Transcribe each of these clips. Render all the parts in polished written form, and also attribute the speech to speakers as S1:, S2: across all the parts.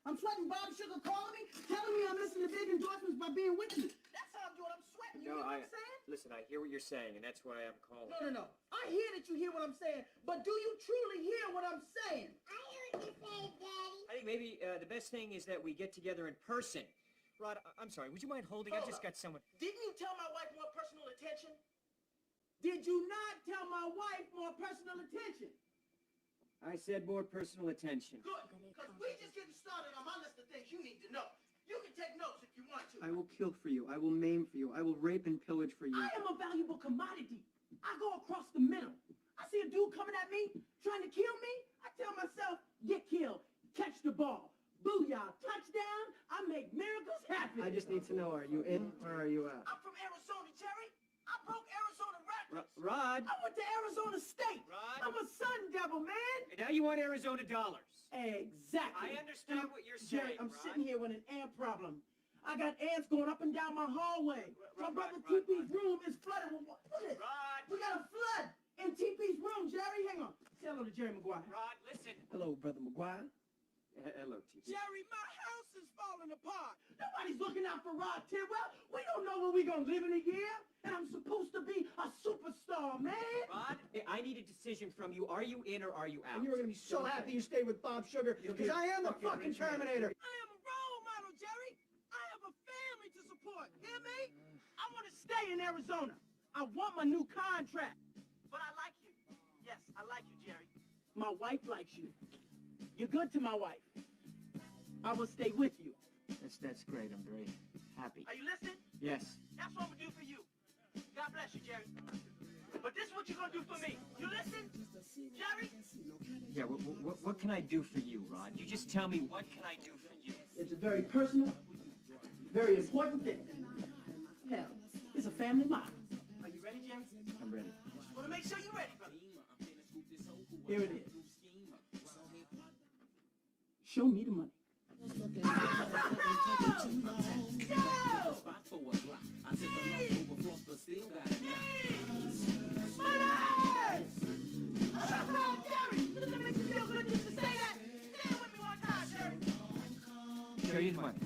S1: I'm sweating Bob Sugar calling me, telling me I'm missing the big endorsements by being with you. That's how I'm doing. I'm sweating. You know what I'm saying?
S2: Listen, I hear what you're saying, and that's why I'm calling.
S1: No. I hear that you hear what I'm saying, but do you truly hear what I'm saying?
S3: I hear what you're saying, Daddy.
S2: I think maybe the best thing is that we get together in person. Rod, I'm sorry, would you mind holding? I just got someone...
S1: Didn't you tell my wife more personal attention? Did you not tell my wife more personal attention?
S2: I said more personal attention.
S1: Good, because we just getting started on my list of things you need to know. You can take notes if you want to.
S4: I will kill for you. I will maim for you. I will rape and pillage for you.
S1: I am a valuable commodity. I go across the middle. I see a dude coming at me, trying to kill me. I tell myself, get killed, catch the ball. Booyah, touchdown, I make miracles happen.
S4: I just need to know, are you in or are you out?
S1: I'm from Arizona, Jerry. I broke Arizona records.
S2: Rod!
S1: I went to Arizona State.
S2: Rod!
S1: I'm a sun devil, man.
S2: And now you want Arizona dollars.
S1: Exactly.
S2: I understand what you're
S1: Jerry,
S2: saying,
S1: I'm
S2: Rod.
S1: sitting here with an ant problem. I got ants going up and down my hallway. My brother
S2: Rod.
S1: TP's room is flooded. Look at it.
S2: Rod!
S1: We got a flood in TP's room, Jerry. Hang on. Say hello to Jerry Maguire.
S2: Rod, listen.
S4: Hello, Brother Maguire.
S2: Hello, TP.
S1: Jerry, my house is falling apart. Nobody's looking out for Rod Tidwell. We don't know where we're going to live in a year. And I'm supposed to be a superstar, man.
S2: Rod, I need a decision from you. Are you in or are you out?
S4: And you're going to be so happy you stayed with Bob Sugar because I am the fucking Terminator.
S1: I am a role model, Jerry. I have a family to support. Hear me? I want to stay in Arizona. I want my new contract. But I like you. Yes, I like you, Jerry. My wife likes you. You're good to my wife. I will stay with you.
S2: That's great. I'm very happy.
S1: Are you listening?
S2: Yes.
S1: That's what I'm going to do for you. God bless you, Jerry. But this is what you're going to do for me. You listen? Jerry?
S2: Yeah, what can I do for you, Rod? You just tell me, what can I do for you?
S1: It's a very personal, very important thing. Hell, it's a family matter. Are you ready, Jerry?
S2: I'm ready.
S1: Just want to make sure you're ready, brother. Here it is. Show me the money.
S2: Show you the money.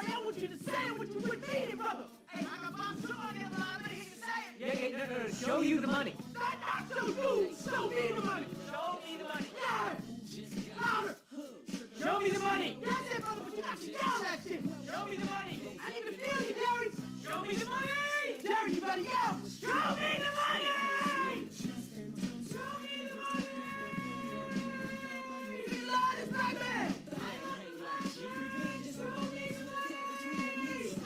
S1: I want you to say it what you would need it, brother. Hey, I got my sword in the line, he can say it.
S2: Yeah, no. Show you the money.
S1: Not show you. Show me the money.
S2: Show me the money.
S1: Yeah. Louder.
S2: Show me the money.
S1: That's it, brother, but you got to yell that shit.
S2: Show me the money.
S1: I need to feel you, Jerry.
S2: Show me the money.
S1: Jerry, you better yell. Show me the money. Show me the money. He lied, it's black man.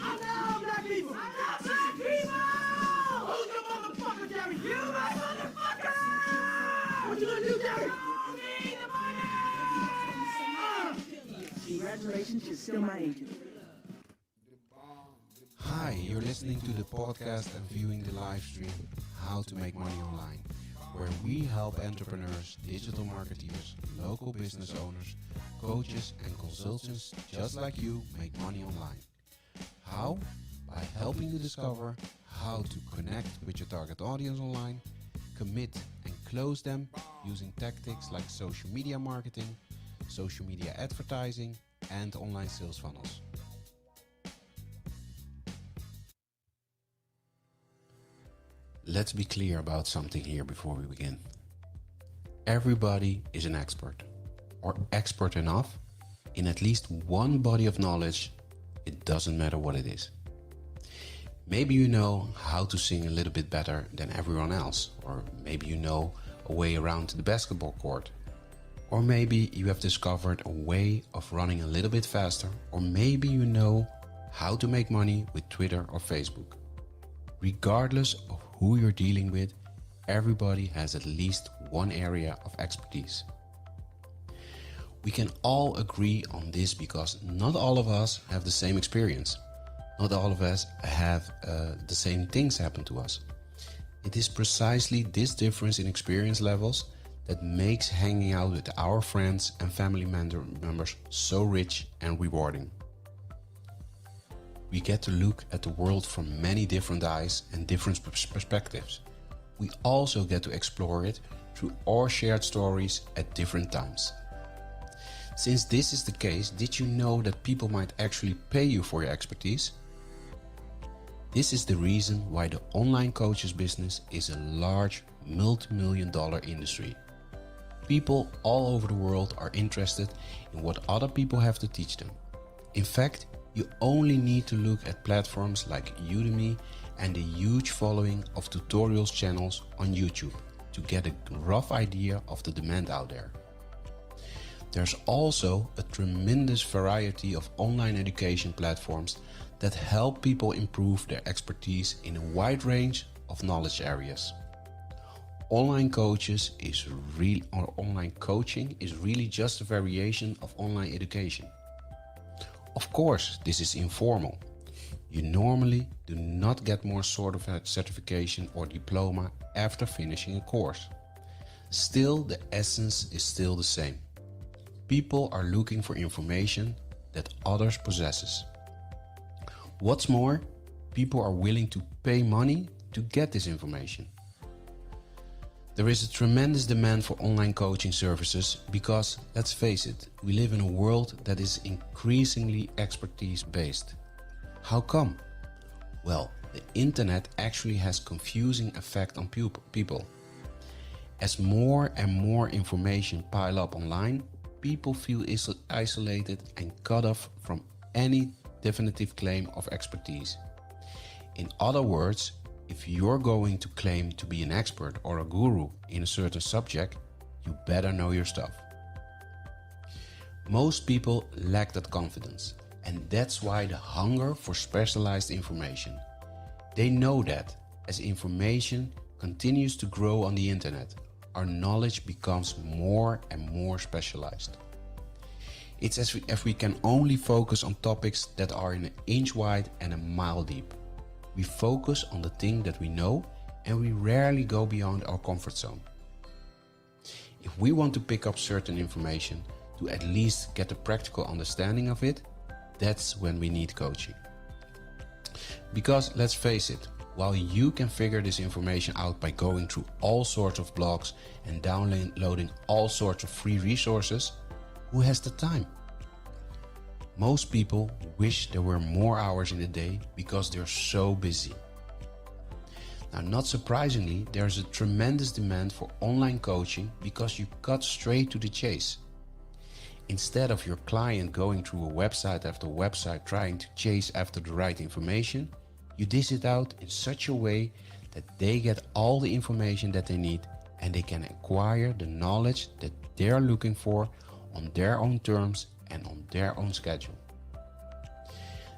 S1: I love black people. I love black people. Who's the motherfucker, Jerry? You, my motherfucker. What you gonna do, Jerry? Show me the money. Congratulations, you're still my agent.
S5: Hi, you're listening to the podcast and viewing the live stream How to Make Money Online, where we help entrepreneurs, digital marketeers, local business owners, coaches and consultants just like you make money online. How? By helping you discover how to connect with your target audience online, commit and close them using tactics like social media marketing, social media advertising and online sales funnels. Let's be clear about something here before we begin. Everybody is an expert, or expert enough, in at least one body of knowledge. It doesn't matter what it is. Maybe you know how to sing a little bit better than everyone else, or maybe you know a way around the basketball court, or maybe you have discovered a way of running a little bit faster, or maybe you know how to make money with Twitter or Facebook. Regardless of who you're dealing with, everybody has at least one area of expertise. We can all agree on this because not all of us have the same experience. Not all of us have the same things happen to us. It is precisely this difference in experience levels that makes hanging out with our friends and family members so rich and rewarding. We get to look at the world from many different eyes and different perspectives. We also get to explore it through our shared stories at different times. Since this is the case, did you know that people might actually pay you for your expertise? This is the reason why the online coaches business is a large multi-million-dollar industry. People all over the world are interested in what other people have to teach them. In fact, you only need to look at platforms like Udemy and the huge following of tutorials channels on YouTube to get a rough idea of the demand out there. There's also a tremendous variety of online education platforms that help people improve their expertise in a wide range of knowledge areas. Online coaching is really just a variation of online education. Of course, this is informal. You normally do not get more sort of a certification or diploma after finishing a course. Still, the essence is still the same. People are looking for information that others possess. What's more, people are willing to pay money to get this information. There is a tremendous demand for online coaching services because, let's face it, we live in a world that is increasingly expertise-based. How come? Well, the internet actually has confusing effect on people. As more and more information pile up online, people feel isolated and cut off from any definitive claim of expertise. In other words, if you're going to claim to be an expert or a guru in a certain subject, you better know your stuff. Most people lack that confidence, and that's why the hunger for specialized information. They know that as information continues to grow on the internet, our knowledge becomes more and more specialized. It's as if we can only focus on topics that are an inch wide and a mile deep. We focus on the thing that we know and we rarely go beyond our comfort zone. If we want to pick up certain information to at least get a practical understanding of it, that's when we need coaching. Because let's face it, while you can figure this information out by going through all sorts of blogs and downloading all sorts of free resources, who has the time? Most people wish there were more hours in the day because they're so busy. Now, not surprisingly, there's a tremendous demand for online coaching because you cut straight to the chase. Instead of your client going through a website after website trying to chase after the right information, you dish it out in such a way that they get all the information that they need and they can acquire the knowledge that they're looking for on their own terms and on their own schedule.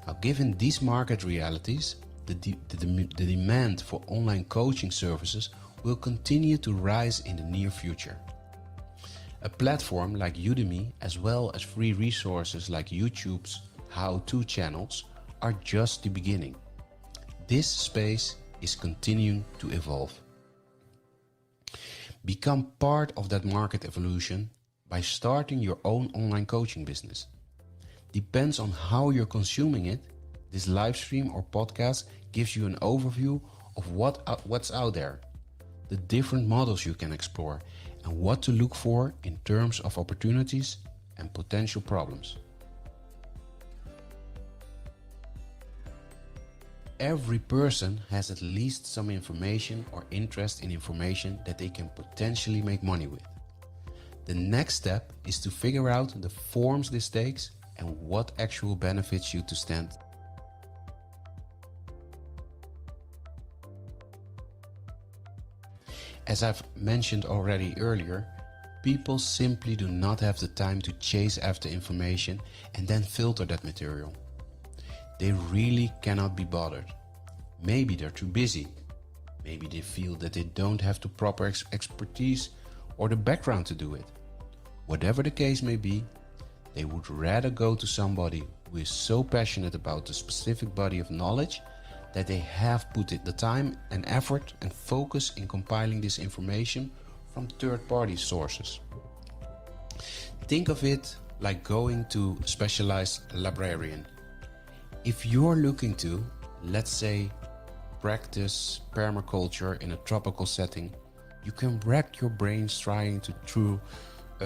S5: Now, given these market realities, the demand for online coaching services will continue to rise in the near future. A platform like Udemy, as well as free resources like YouTube's how-to channels, are just the beginning. This space is continuing to evolve. Become part of that market evolution by starting your own online coaching business. Depends on how you're consuming it, this live stream or podcast gives you an overview of what's out there, the different models you can explore, and what to look for in terms of opportunities and potential problems. Every person has at least some information or interest in information that they can potentially make money with. The next step is to figure out the forms this takes and what actual benefits you to stand. As I've mentioned already earlier, people simply do not have the time to chase after information and then filter that material. They really cannot be bothered. Maybe they're too busy. Maybe they feel that they don't have the proper expertise or the background to do it. Whatever the case may be, they would rather go to somebody who is so passionate about the specific body of knowledge that they have put the time and effort and focus in compiling this information from third-party sources. Think of it like going to a specialized librarian. If you're looking to, let's say, practice permaculture in a tropical setting, you can rack your brains trying to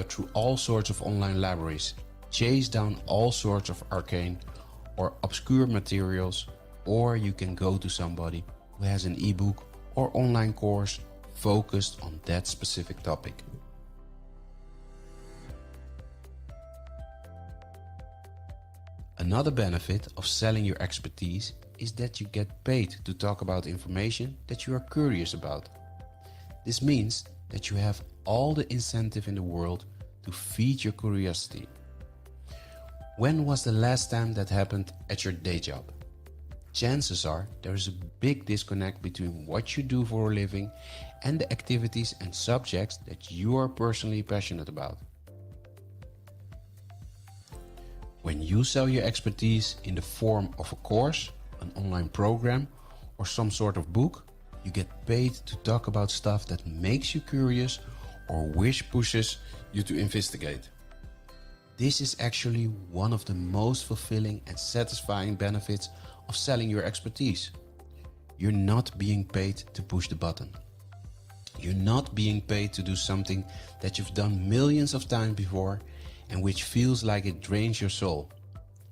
S5: through all sorts of online libraries chase down all sorts of arcane or obscure materials, or you can go to somebody who has an ebook or online course focused on that specific topic. Another benefit of selling your expertise is that you get paid to talk about information that you are curious about. This means that you have all the incentive in the world to feed your curiosity. When was the last time that happened at your day job? Chances are there is a big disconnect between what you do for a living and the activities and subjects that you are personally passionate about. When you sell your expertise in the form of a course, an online program, or some sort of book, you get paid to talk about stuff that makes you curious or which pushes you to investigate. This is actually one of the most fulfilling and satisfying benefits of selling your expertise. You're not being paid to push the button. You're not being paid to do something that you've done millions of times before and which feels like it drains your soul.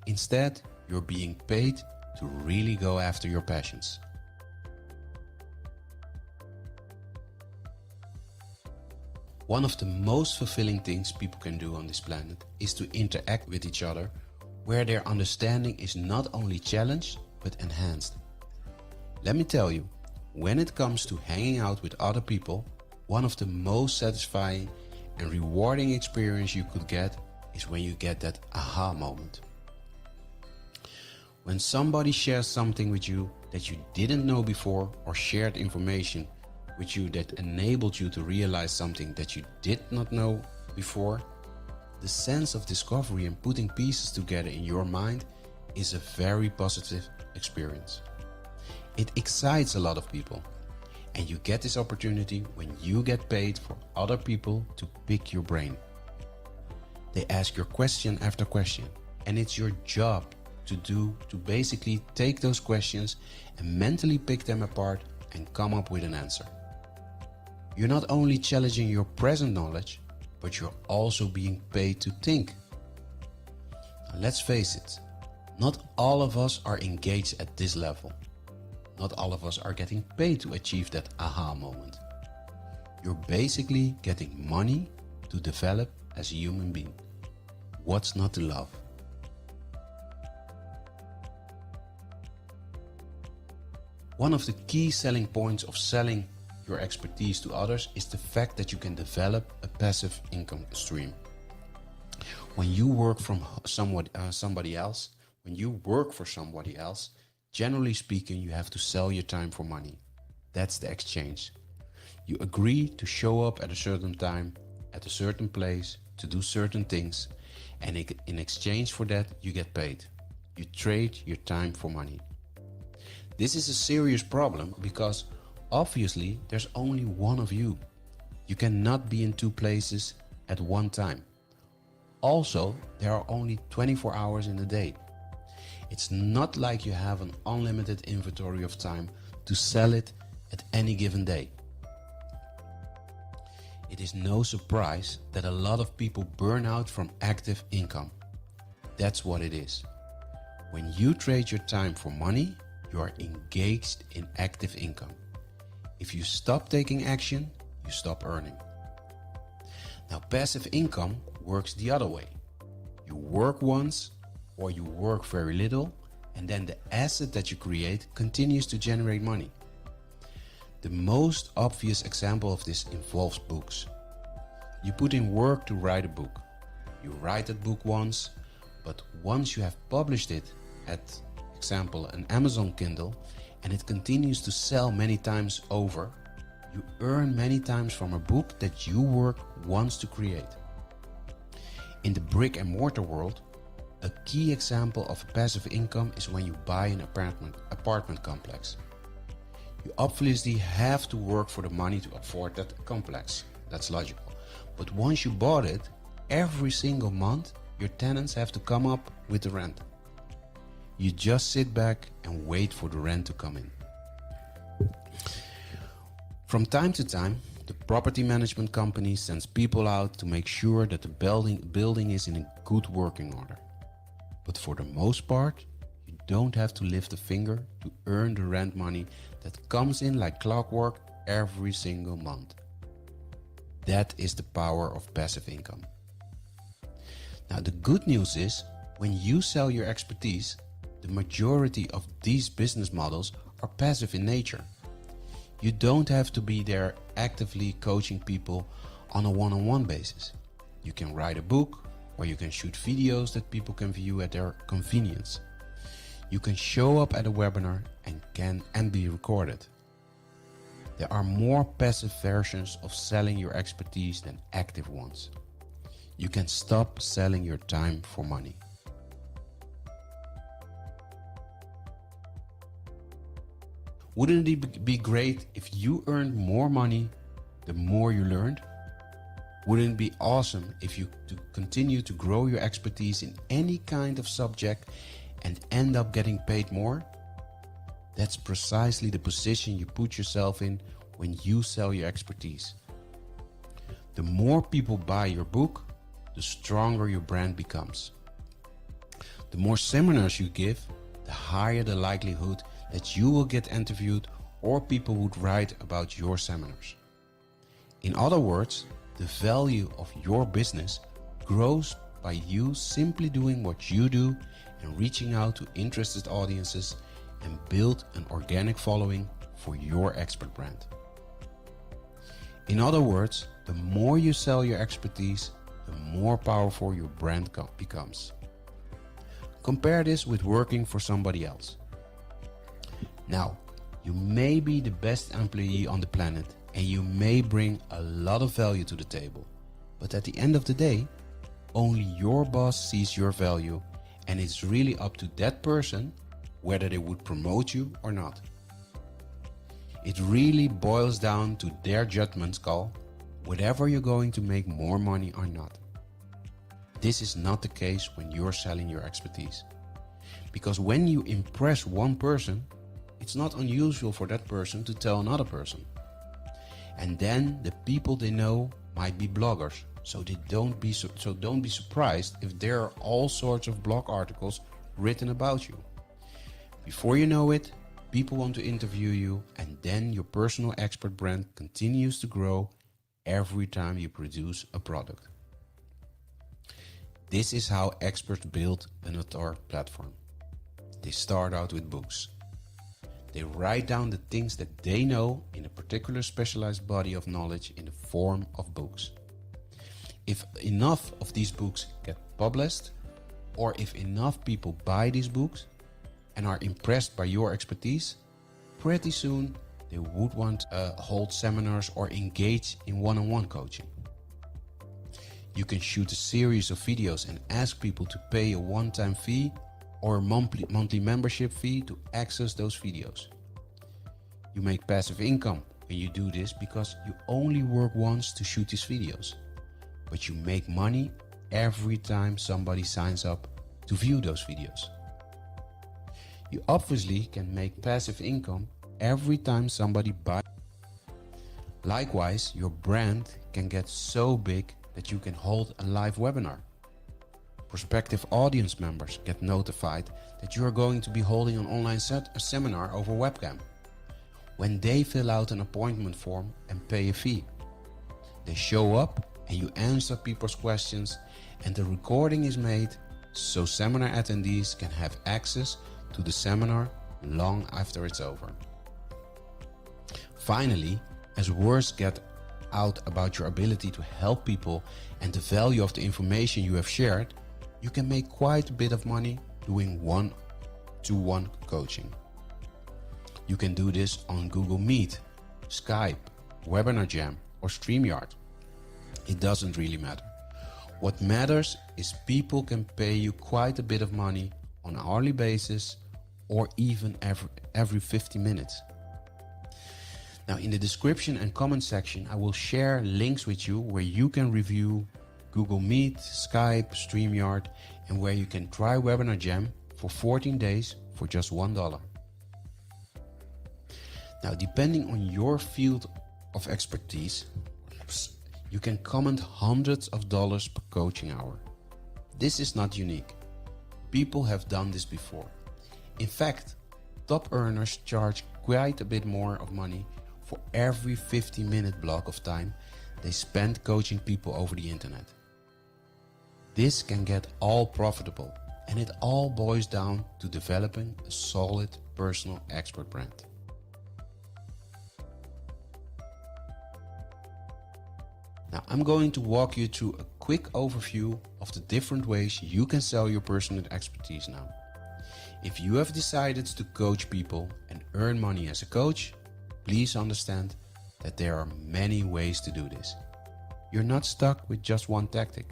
S5: Instead, you're being paid to really go after your passions. One of the most fulfilling things people can do on this planet is to interact with each other, where their understanding is not only challenged but enhanced. Let me tell you, when it comes to hanging out with other people, one of the most satisfying and rewarding experience you could get is when you get that aha moment. When somebody shares something with you that you didn't know before, or shared information with you that enabled you to realize something that you did not know before, the sense of discovery and putting pieces together in your mind is a very positive experience. It excites a lot of people, and you get this opportunity when you get paid for other people to pick your brain. They ask your question after question, and it's your job to basically take those questions and mentally pick them apart and come up with an answer. You're not only challenging your present knowledge, but you're also being paid to think. Now, let's face it, not all of us are engaged at this level. Not all of us are getting paid to achieve that aha moment. You're basically getting money to develop as a human being. What's not to love? One of the key selling points of selling your expertise to others is the fact that you can develop a passive income stream. When you work for somebody else, generally speaking, you have to sell your time for money. That's the exchange. You agree to show up at a certain time, at a certain place, to do certain things, and in exchange for that, you get paid. You trade your time for money. This is a serious problem because obviously there's only one of you. You cannot be in two places at one time. Also, there are only 24 hours in a day. It's not like you have an unlimited inventory of time to sell it at any given day. It is no surprise that a lot of people burn out from active income. That's what it is. When you trade your time for money, you are engaged in active income. If you stop taking action, you stop earning. Now, passive income works the other way. You work once, or you work very little, and then the asset that you create continues to generate money. The most obvious example of this involves books. You put in work to write a book. You write that book once, but once you have published it at example an Amazon Kindle, and it continues to sell many times over, you earn many times from a book that you worked once to create. In the brick and mortar world, a key example of passive income is when you buy an apartment complex. You obviously have to work for the money to afford that complex. That's logical. But once you bought it, every single month your tenants have to come up with the rent. You just sit back and wait for the rent to come in. From time to time, The property management company sends people out to make sure that the building is in a good working order. But for the most part, you don't have to lift a finger to earn the rent money that comes in like clockwork every single month. That is the power of passive income. Now, the good news is, when you sell your expertise, the majority of these business models are passive in nature. You don't have to be there actively coaching people on a one-on-one basis. You can write a book, or you can shoot videos that people can view at their convenience. You can show up at a webinar and be recorded. There are more passive versions of selling your expertise than active ones. You can stop selling your time for money. Wouldn't it be great if you earned more money the more you learned? Wouldn't it be awesome if you continue to grow your expertise in any kind of subject and end up getting paid more? That's precisely the position you put yourself in when you sell your expertise. The more people buy your book, the stronger your brand becomes. The more seminars you give, the higher the likelihood that you will get interviewed or people would write about your seminars. In other words, the value of your business grows by you simply doing what you do and reaching out to interested audiences and build an organic following for your expert brand. In other words, the more you sell your expertise, the more powerful your brand becomes. Compare this with working for somebody else. Now, you may be the best employee on the planet and you may bring a lot of value to the table, but at the end of the day, only your boss sees your value, and it's really up to that person whether they would promote you or not. It really boils down to their judgment call whether you're going to make more money or not. This is not the case when you're selling your expertise. Because when you impress one person, it's not unusual for that person to tell another person. And then the people they know might be bloggers, so don't be surprised if there are all sorts of blog articles written about you. Before you know it, people want to interview you, and then your personal expert brand continues to grow every time you produce a product. This is how experts build an author platform. They start out with books. They write down the things that they know in a particular specialized body of knowledge in the form of books. If enough of these books get published, or if enough people buy these books and are impressed by your expertise, pretty soon they would want to hold seminars or engage in one-on-one coaching. You can shoot a series of videos and ask people to pay a one-time fee or a monthly membership fee to access those videos. You make passive income when you do this because you only work once to shoot these videos, but you make money every time somebody signs up to view those videos. You obviously can make passive income every time somebody buys. Likewise, your brand can get so big that you can hold a live webinar. Prospective audience members get notified that you are going to be holding an online seminar over webcam when they fill out an appointment form and pay a fee. They show up and you answer people's questions, and the recording is made so seminar attendees can have access to the seminar long after it's over. Finally, as words get out about your ability to help people and the value of the information you have shared, you can make quite a bit of money doing one-to-one coaching. You can do this on Google Meet, Skype, Webinar Jam, or StreamYard. It doesn't really matter. What matters is people can pay you quite a bit of money on an hourly basis or even every 50 minutes. Now, in the description and comment section, I will share links with you where you can review Google Meet, Skype, StreamYard, and where you can try Webinar Jam for 14 days for just $1. Now, depending on your field of expertise, you can command hundreds of dollars per coaching hour. This is not unique. People have done this before. In fact, top earners charge quite a bit more of money for every 50-minute block of time they spend coaching people over the internet. This can get all profitable, and it all boils down to developing a solid personal expert brand. Now I'm going to walk you through a quick overview of the different ways you can sell your personal expertise now. If you have decided to coach people and earn money as a coach, please understand that there are many ways to do this. You're not stuck with just one tactic.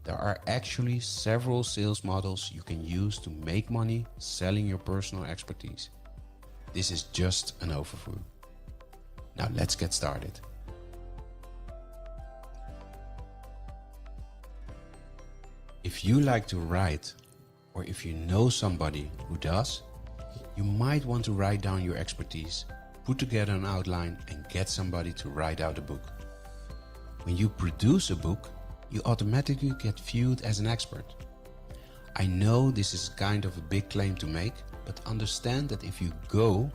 S5: There are actually several sales models you can use to make money selling your personal expertise. This is just an overview. Now let's get started. If you like to write, or if you know somebody who does, you might want to write down your expertise, put together an outline and get somebody to write out a book. When you produce a book, you automatically get viewed as an expert. I know this is kind of a big claim to make, but understand that if you go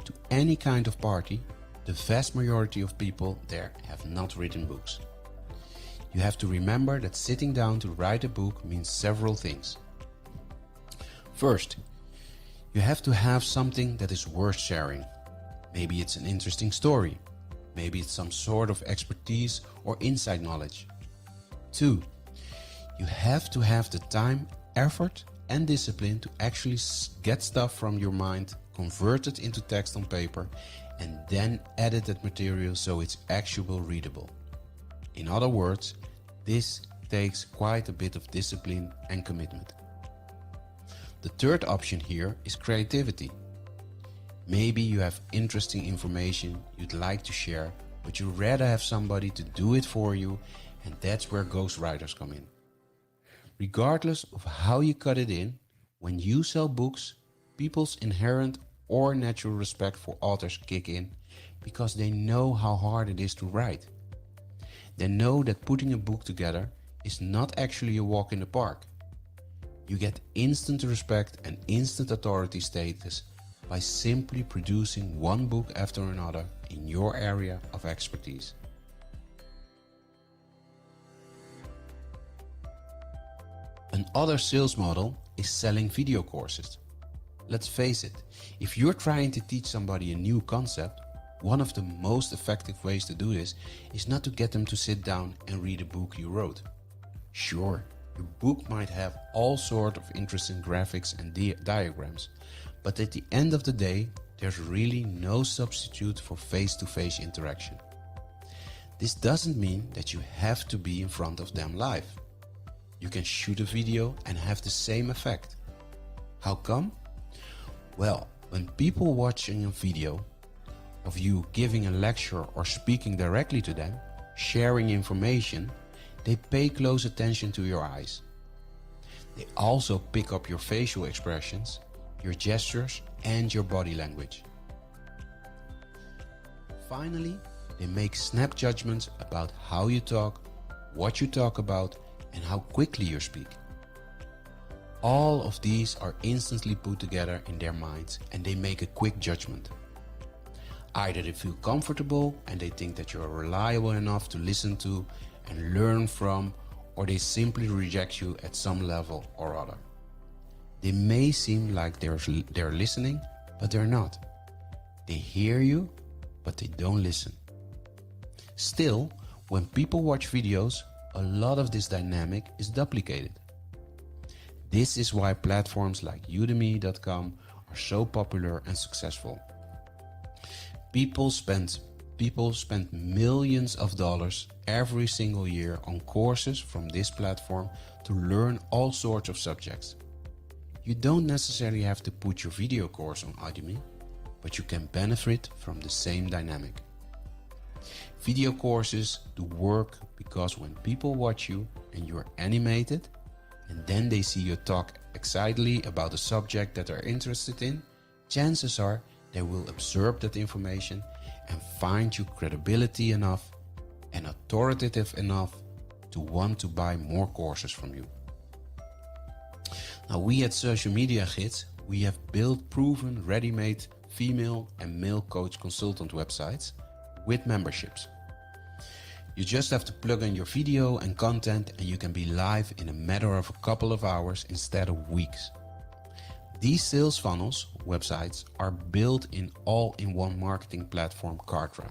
S5: to any kind of party, the vast majority of people there have not written books. You have to remember that sitting down to write a book means several things. First, you have to have something that is worth sharing. Maybe it's an interesting story. Maybe it's some sort of expertise or inside knowledge. 2, you have to have the time, effort and discipline to actually get stuff from your mind, convert it into text on paper, and then edit that material so it's actually readable. In other words, this takes quite a bit of discipline and commitment. The third option here is creativity. Maybe you have interesting information you'd like to share, but you'd rather have somebody to do it for you, and that's where ghostwriters come in. Regardless of how you cut it in, when you sell books, people's inherent or natural respect for authors kick in because they know how hard it is to write. They know that putting a book together is not actually a walk in the park. You get instant respect and instant authority status by simply producing one book after another in your area of expertise. Another sales model is selling video courses. Let's face it, if you're trying to teach somebody a new concept, one of the most effective ways to do this is not to get them to sit down and read a book you wrote. Sure, your book might have all sorts of interesting graphics and diagrams, but at the end of the day, there's really no substitute for face-to-face interaction. This doesn't mean that you have to be in front of them live. You can shoot a video and have the same effect. How come? Well, when people watching a video of you giving a lecture or speaking directly to them, sharing information, they pay close attention to your eyes. They also pick up your facial expressions, your gestures and your body language. Finally, they make snap judgments about how you talk, what you talk about, and how quickly you speak. All of these are instantly put together in their minds and they make a quick judgment. Either they feel comfortable and they think that you're reliable enough to listen to and learn from, or they simply reject you at some level or other. They may seem like they're listening, but they're not. They hear you, but they don't listen. Still, when people watch videos, a lot of this dynamic is duplicated. This is why platforms like Udemy.com are so popular and successful. People spend millions of dollars every single year on courses from this platform to learn all sorts of subjects. You don't necessarily have to put your video course on Udemy, but you can benefit from the same dynamic. Video courses do work because when people watch you and you're animated, and then they see you talk excitedly about a subject that they're interested in, chances are they will absorb that information and find you credibility enough and authoritative enough to want to buy more courses from you. Now, we at Social Media Gids, we have built proven ready-made female and male coach consultant websites with memberships. You just have to plug in your video and content and you can be live in a matter of a couple of hours instead of weeks. These sales funnels websites are built in all-in-one marketing platform Kartra.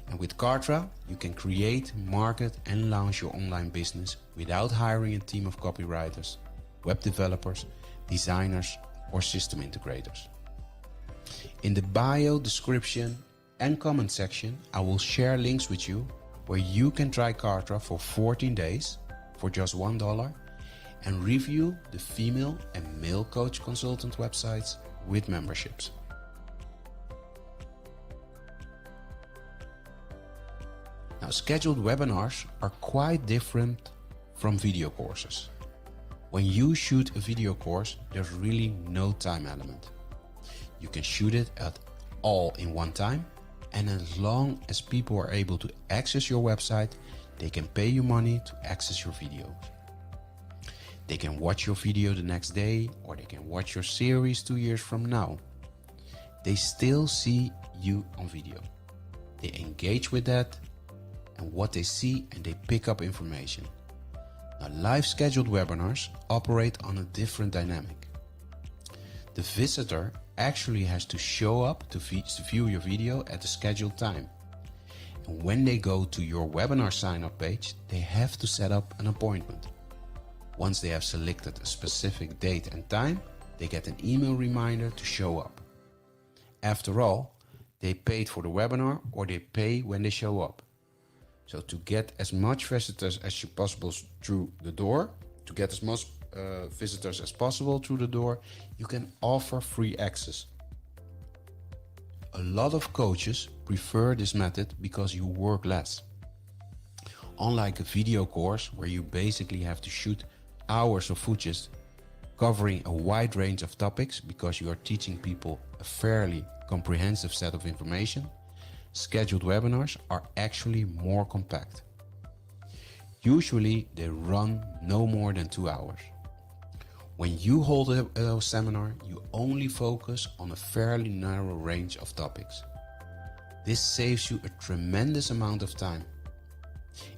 S5: And with Kartra, you can create, market and launch your online business without hiring a team of copywriters, web developers, designers or system integrators. In the bio, description and comment section, I will share links with you where you can try Kartra for 14 days for just $1 and review the female and male coach consultant websites with memberships. Now, scheduled webinars are quite different from video courses. When you shoot a video course, there's really no time element. You can shoot it at all in one time, and as long as people are able to access your website, they can pay you money to access your videos. They can watch your video the next day, or they can watch your series 2 years from now. They still see you on video. They engage with that and what they see, and they pick up information. Now, live scheduled webinars operate on a different dynamic. The visitor actually has to show up to view your video at the scheduled time. And when they go to your webinar sign-up page, they have to set up an appointment. Once they have selected a specific date and time, they get an email reminder to show up. After all, they paid for the webinar or they pay when they show up. So to get as much visitors as possible through the door, to get as much visitors as possible through the door, you can offer free access. A lot of coaches prefer this method because you work less. Unlike a video course where you basically have to shoot hours of footage covering a wide range of topics because you are teaching people a fairly comprehensive set of information, scheduled webinars are actually more compact. Usually they run no more than 2 hours. When you hold a seminar, you only focus on a fairly narrow range of topics. This saves you a tremendous amount of time.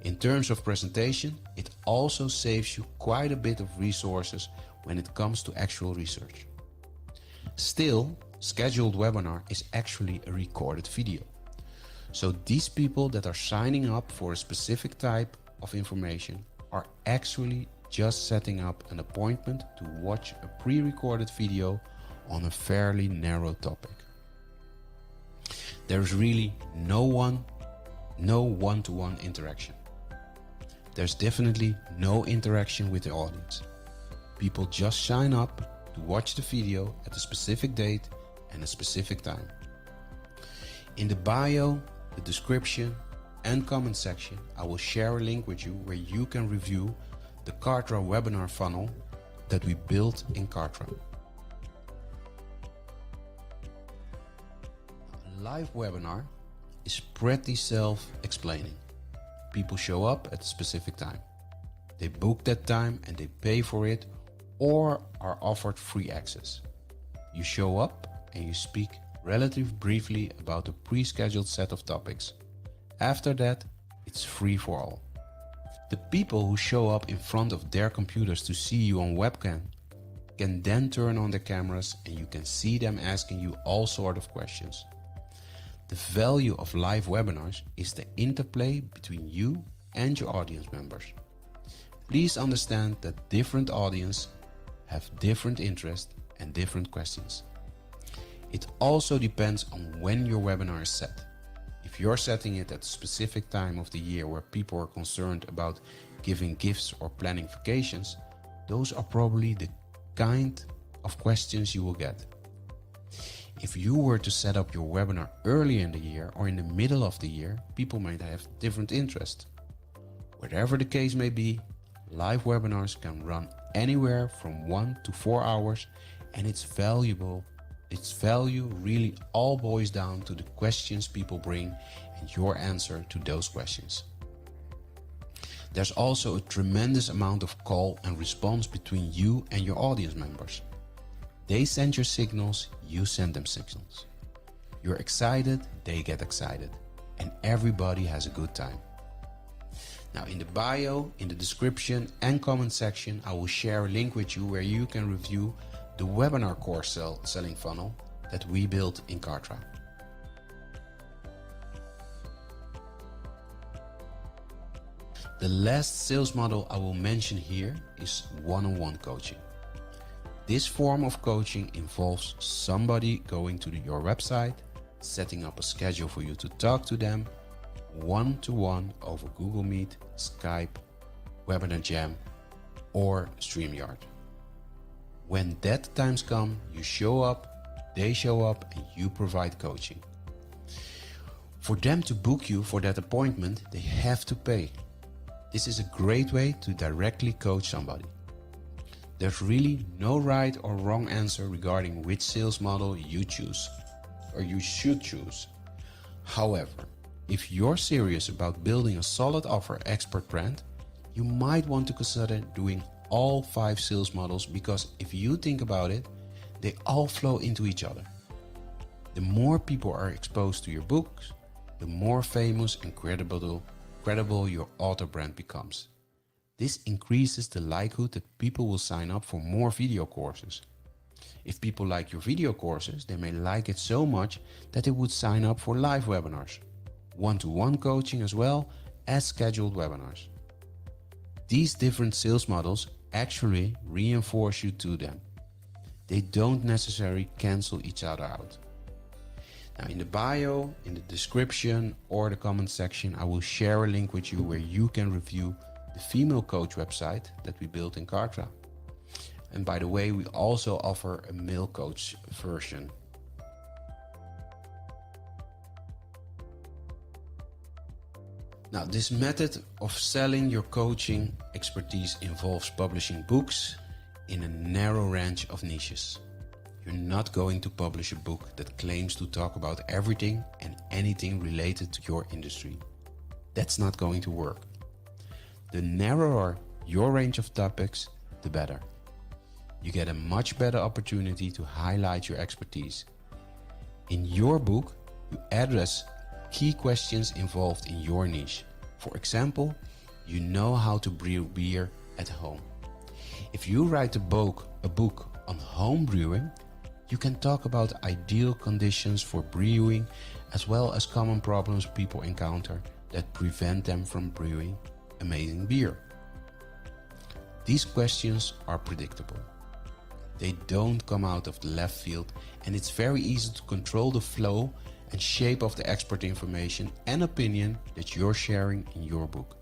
S5: In terms of presentation, it also saves you quite a bit of resources when it comes to actual research. Still, scheduled webinar is actually a recorded video. So these people that are signing up for a specific type of information are actually just setting up an appointment to watch a pre-recorded video on a fairly narrow topic. There's really no one-to-one interaction. There's definitely no interaction with the audience. People just sign up to watch the video at a specific date and a specific time. In the bio, the description and comment section, I will share a link with you where you can review the Kartra webinar funnel that we built in Kartra. A live webinar is pretty self-explaining. People show up at a specific time. They book that time and they pay for it or are offered free access. You show up and you speak relatively briefly about a pre-scheduled set of topics. After that, it's free for all. The people who show up in front of their computers to see you on webcam can then turn on their cameras and you can see them asking you all sorts of questions. The value of live webinars is the interplay between you and your audience members. Please understand that different audiences have different interests and different questions. It also depends on when your webinar is set. If you're setting it at a specific time of the year where people are concerned about giving gifts or planning vacations, those are probably the kind of questions you will get. If you were to set up your webinar early in the year or in the middle of the year, people might have different interests. Whatever the case may be, live webinars can run anywhere from 1 to 4 hours, and it's valuable its value really all boils down to the questions people bring and your answer to those questions. There's also a tremendous amount of call and response between you and your audience members. They send your signals, you send them signals. You're excited, they get excited, and everybody has a good time. Now in the bio, in the description and comment section, I will share a link with you where you can review the webinar course selling funnel that we built in Kartra. The last sales model I will mention here is one-on-one coaching. This form of coaching involves somebody going to your website, setting up a schedule for you to talk to them one-to-one over Google Meet, Skype, Webinar Jam, or StreamYard. When that times come, you show up, they show up, and you provide coaching. For them to book you for that appointment, they have to pay. This is a great way to directly coach somebody. There's really no right or wrong answer regarding which sales model you choose, or you should choose. However, if you're serious about building a solid offer expert brand, you might want to consider doing all 5 sales models, because if you think about it, they all flow into each other. The more people are exposed to your books, the more famous and credible your author brand becomes. This increases the likelihood that people will sign up for more video courses. If people like your video courses, they may like it so much that they would sign up for live webinars, one-to-one coaching as well as scheduled webinars. These different sales models actually reinforce you to them. They don't necessarily cancel each other out. Now in the bio, in the description or the comment section, I will share a link with you where you can review the female coach website that we built in Kartra. And by the way, we also offer a male coach version. Now, this method of selling your coaching expertise involves publishing books in a narrow range of niches. You're not going to publish a book that claims to talk about everything and anything related to your industry. That's not going to work. The narrower your range of topics, the better. You get a much better opportunity to highlight your expertise. In your book, you address key questions involved in your niche. For example, you know how to brew beer at home. If you write a book on home brewing, you can talk about ideal conditions for brewing as well as common problems people encounter that prevent them from brewing amazing beer. These questions are predictable. They don't come out of the left field, and it's very easy to control the flow and shape of the expert information and opinion that you're sharing in your book.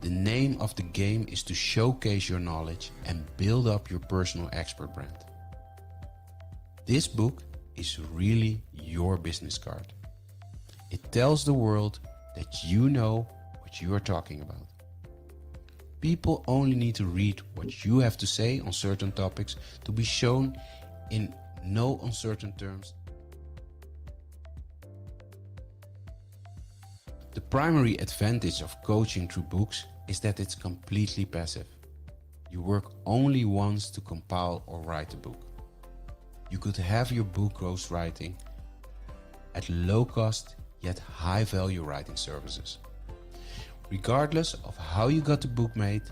S5: The name of the game is to showcase your knowledge and build up your personal expert brand. This book is really your business card. It tells the world that you know what you are talking about. People only need to read what you have to say on certain topics to be shown in no uncertain terms. The primary advantage of coaching through books is that it's completely passive. You work only once to compile or write a book. You could have your book ghostwriting at low cost yet high value writing services. Regardless of how you got the book made,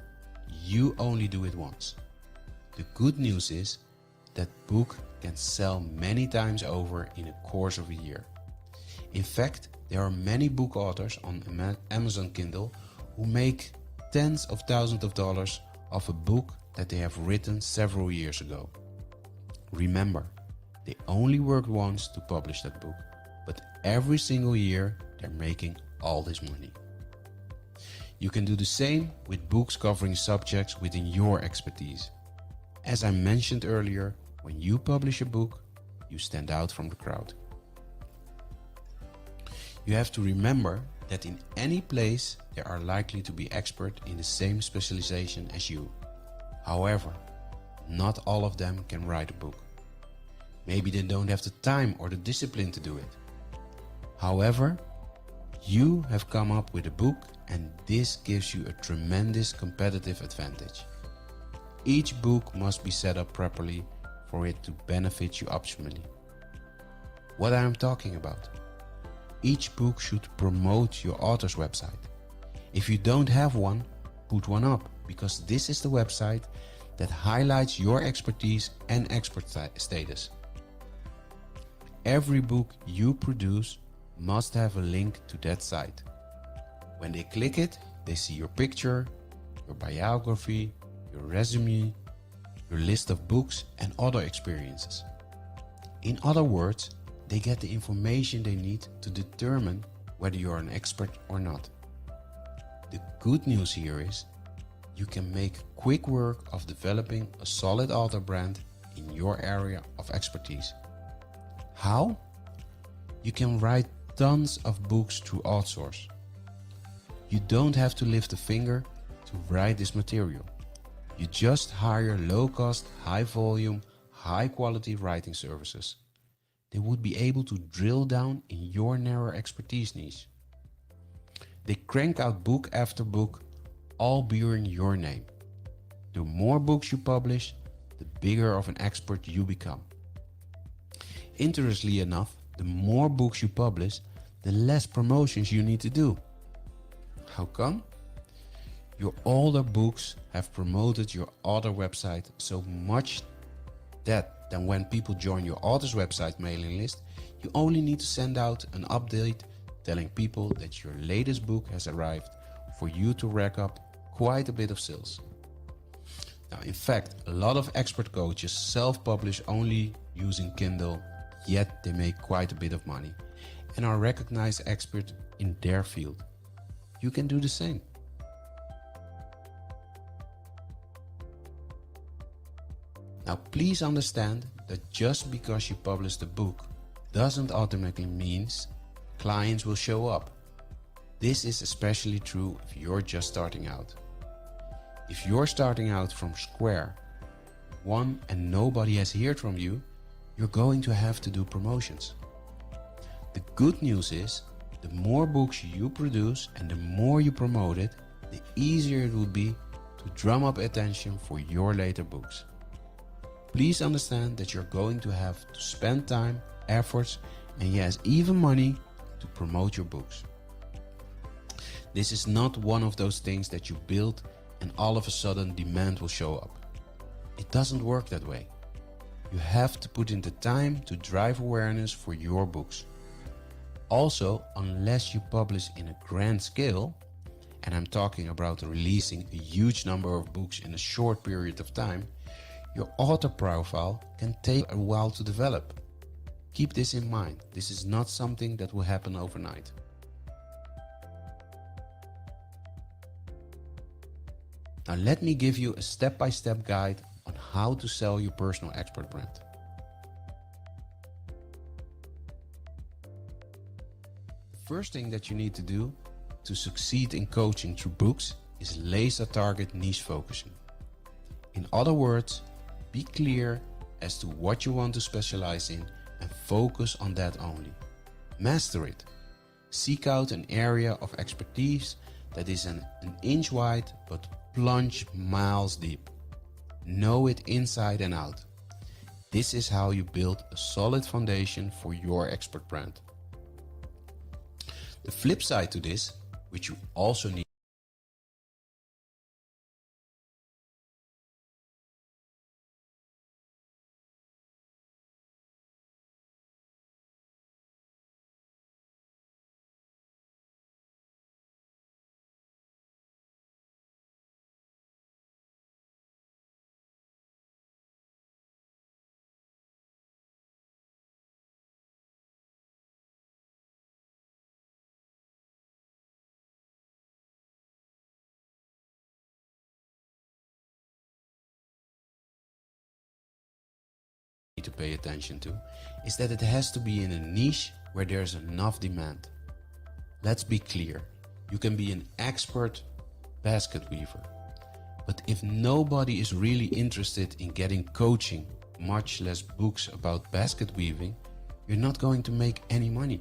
S5: you only do it once. The good news is that book can sell many times over in a course of a year. In fact, there are many book authors on Amazon Kindle who make tens of thousands of dollars off a book that they have written several years ago. Remember, they only worked once to publish that book, but every single year they're making all this money. You can do the same with books covering subjects within your expertise. As I mentioned earlier, when you publish a book, you stand out from the crowd. You have to remember that in any place there are likely to be experts in the same specialization as you. However, not all of them can write a book. Maybe they don't have the time or the discipline to do it. However, you have come up with a book, and this gives you a tremendous competitive advantage. Each book must be set up properly for it to benefit you optimally. What I am talking about? Each book should promote your author's website. If you don't have one, put one up, because this is the website that highlights your expertise and expert status. Every book you produce must have a link to that site. When they click it, they see your picture, your biography, your resume, your list of books and other experiences. In other words, they get the information they need to determine whether you're an expert or not. The good news here is you can make quick work of developing a solid author brand in your area of expertise. How? You can write tons of books through outsource. You don't have to lift a finger to write this material. You just hire low-cost, high-volume, high-quality writing services. They would be able to drill down in your narrow expertise niche. They crank out book after book, all bearing your name. The more books you publish, the bigger of an expert you become. Interestingly enough, the more books you publish, the less promotions you need to do. How come? Your older books have promoted your author website so much that when people join your author's website mailing list, you only need to send out an update telling people that your latest book has arrived for you to rack up quite a bit of sales. Now, in fact, a lot of expert coaches self-publish only using Kindle, yet they make quite a bit of money and are recognized experts in their field. You can do the same. Now, please understand that just because you published a book doesn't automatically mean clients will show up. This is especially true if you're just starting out. If you're starting out from square one and nobody has heard from you, you're going to have to do promotions. The good news is, the more books you produce and the more you promote it, the easier it will be to drum up attention for your later books. Please understand that you're going to have to spend time, efforts, and yes, even money to promote your books. This is not one of those things that you build and all of a sudden demand will show up. It doesn't work that way. You have to put in the time to drive awareness for your books. Also, unless you publish in a grand scale, and I'm talking about releasing a huge number of books in a short period of time, your author profile can take a while to develop. Keep this in mind. This is not something that will happen overnight. Now let me give you a step-by-step guide on how to sell your personal expert brand. The first thing that you need to do to succeed in coaching through books is laser target niche focusing. In other words, be clear as to what you want to specialize in and focus on that only. Master it. Seek out an area of expertise that is an inch wide but plunge miles deep. Know it inside and out. This is how you build a solid foundation for your expert brand. The flip side to this, which you also need to pay attention to is that it has to be in a niche where there's enough demand. Let's be clear, you can be an expert basket weaver, but if nobody is really interested in getting coaching much less books about basket weaving, you're not going to make any money.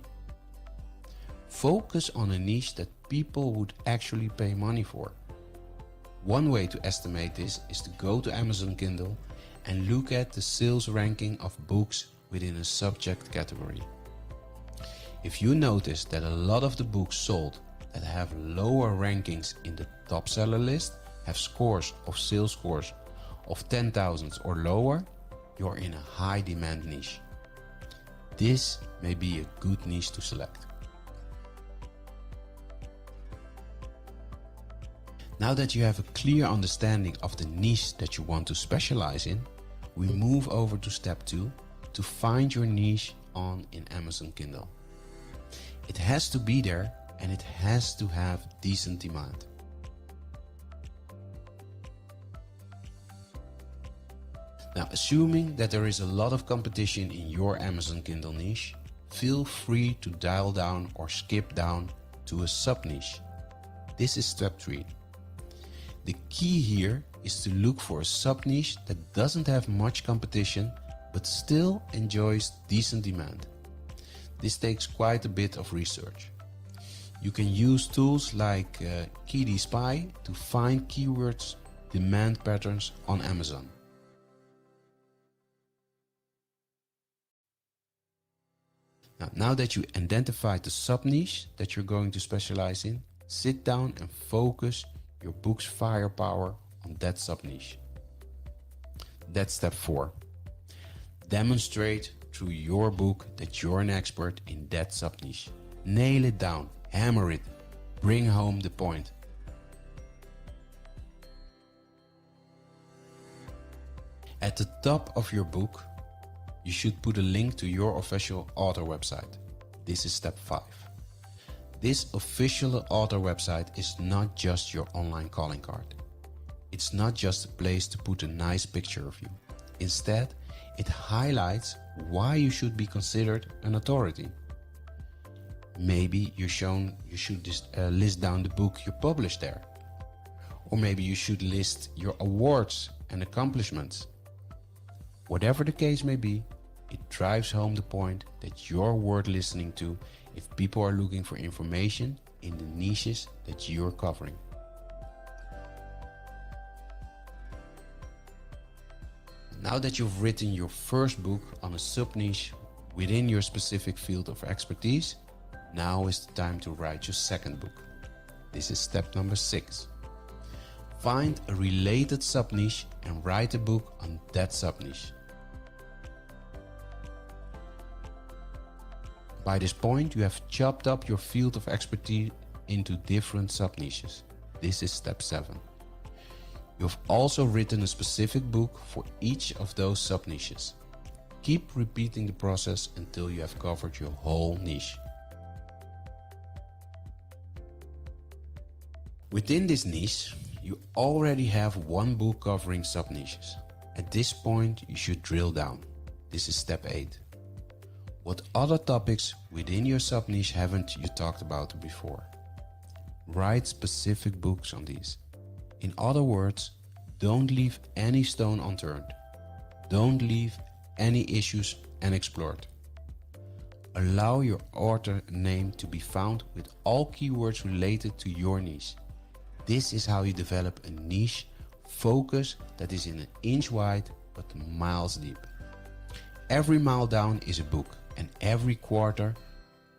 S5: Focus on a niche that people would actually pay money for. One way to estimate this is to go to Amazon Kindle and look at the sales ranking of books within a subject category. If you notice that a lot of the books sold that have lower rankings in the top seller list have sales scores of 10,000 or lower, you're in a high demand niche. This may be a good niche to select. Now that you have a clear understanding of the niche that you want to specialize in, we move over to step 2 to find your niche in Amazon Kindle. It has to be there and it has to have decent demand. Now, assuming that there is a lot of competition in your Amazon Kindle niche, feel free to dial down or skip down to a sub-niche. This is step 3. The key here is to look for a sub-niche that doesn't have much competition but still enjoys decent demand. This takes quite a bit of research. You can use tools like KD Spy to find keywords demand patterns on Amazon. Now that you identified the sub-niche that you're going to specialize in, sit down and focus your book's firepower on that sub-niche. That's step 4. Demonstrate through your book that you're an expert in that sub-niche. Nail it down, hammer it, bring home the point. At the top of your book, you should put a link to your official author website. This is step 5. This official author website is not just your online calling card. It's not just a place to put a nice picture of you. Instead, it highlights why you should be considered an authority. Maybe you should just list down the book you published there. Or maybe you should list your awards and accomplishments. Whatever the case may be, it drives home the point that you're worth listening to if people are looking for information in the niches that you're covering. Now that you've written your first book on a sub-niche within your specific field of expertise, now is the time to write your second book. This is step number 6. Find a related sub-niche and write a book on that sub-niche. By this point, you have chopped up your field of expertise into different sub-niches. This is step 7. You have also written a specific book for each of those sub-niches. Keep repeating the process until you have covered your whole niche. Within this niche, you already have one book covering sub-niches. At this point, you should drill down. This is step 8. What other topics within your sub-niche haven't you talked about before? Write specific books on these. In other words, don't leave any stone unturned. Don't leave any issues unexplored. Allow your author name to be found with all keywords related to your niche. This is how you develop a niche focus that is in an inch wide but miles deep. Every mile down is a book, and every quarter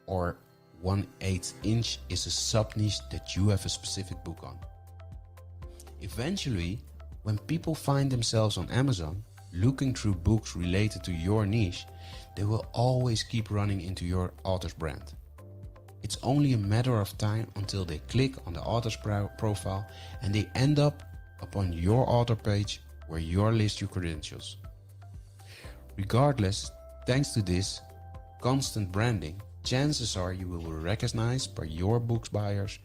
S5: or 1/8 inch is a sub-niche that you have a specific book on. Eventually, when people find themselves on Amazon looking through books related to your niche, they will always keep running into your author's brand. It's only a matter of time until they click on the author's profile and they end up upon your author page where you list your credentials. Regardless, thanks to this constant branding, chances are you will be recognized by your book's buyers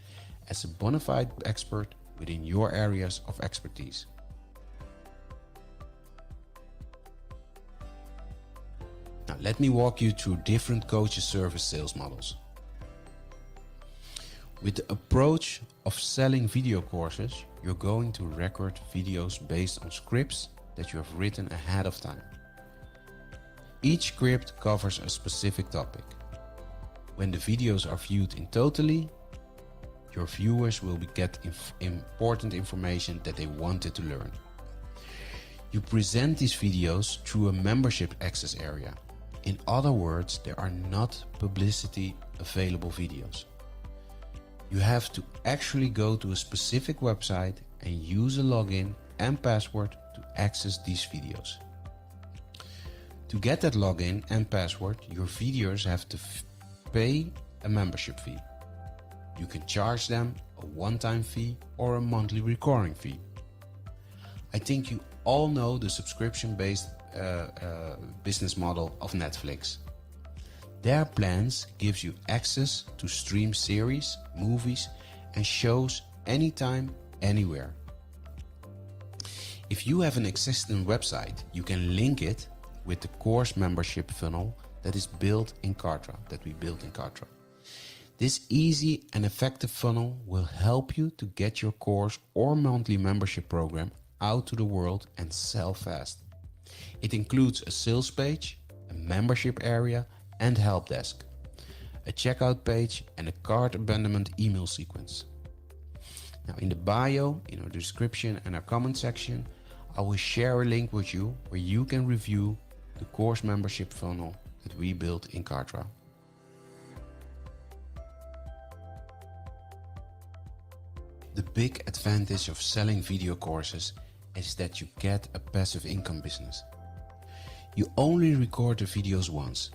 S5: as a bona fide expert within your areas of expertise. Now, let me walk you through different coaches service sales models. With the approach of selling video courses, you're going to record videos based on scripts that you have written ahead of time. Each script covers a specific topic. When the videos are viewed in totally, your viewers will get important information that they wanted to learn. You present these videos through a membership access area. In other words, there are not publicity available videos. You have to actually go to a specific website and use a login and password to access these videos. To get that login and password, your viewers have to pay a membership fee. You can charge them a one-time fee or a monthly recurring fee. I think you all know the subscription-based business model of Netflix. Their plans gives you access to stream series, movies and shows anytime, anywhere. If you have an existing website, you can link it with the course membership funnel that is built in Kartra, that we built in Kartra. This easy and effective funnel will help you to get your course or monthly membership program out to the world and sell fast. It includes a sales page, a membership area and help desk, a checkout page and a cart abandonment email sequence. Now in the bio, in our description and our comment section, I will share a link with you where you can review the course membership funnel that we built in Kartra. The big advantage of selling video courses is that you get a passive income business. You only record the videos once,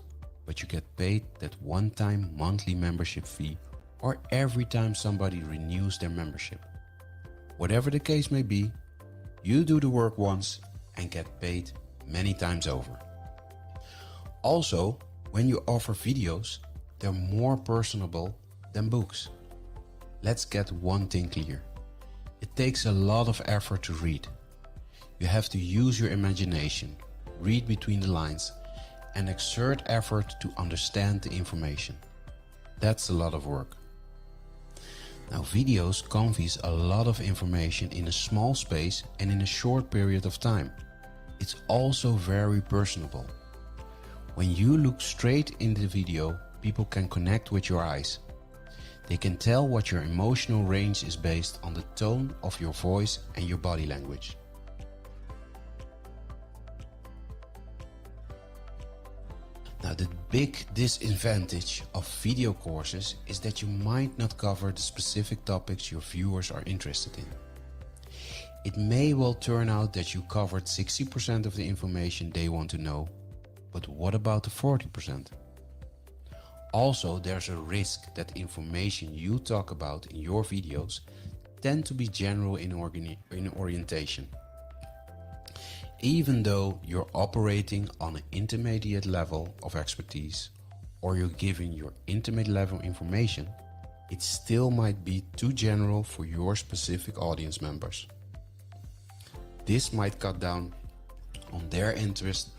S5: but you get paid that one-time monthly membership fee or every time somebody renews their membership. Whatever the case may be, you do the work once and get paid many times over. Also, when you offer videos, they're more personable than books. Let's get one thing clear. It takes a lot of effort to read. You have to use your imagination, read between the lines, and exert effort to understand the information. That's a lot of work. Now, videos conveys a lot of information in a small space and in a short period of time. It's also very personable. When you look straight in the video, people can connect with your eyes. They can tell what your emotional range is based on the tone of your voice and your body language. Now, the big disadvantage of video courses is that you might not cover the specific topics your viewers are interested in. It may well turn out that you covered 60% of the information they want to know, but what about the 40%? Also, there's a risk that information you talk about in your videos tend to be general in orientation. Even though you're operating on an intermediate level of expertise or you're giving your intermediate level information, it still might be too general for your specific audience members. This might cut down on their interest,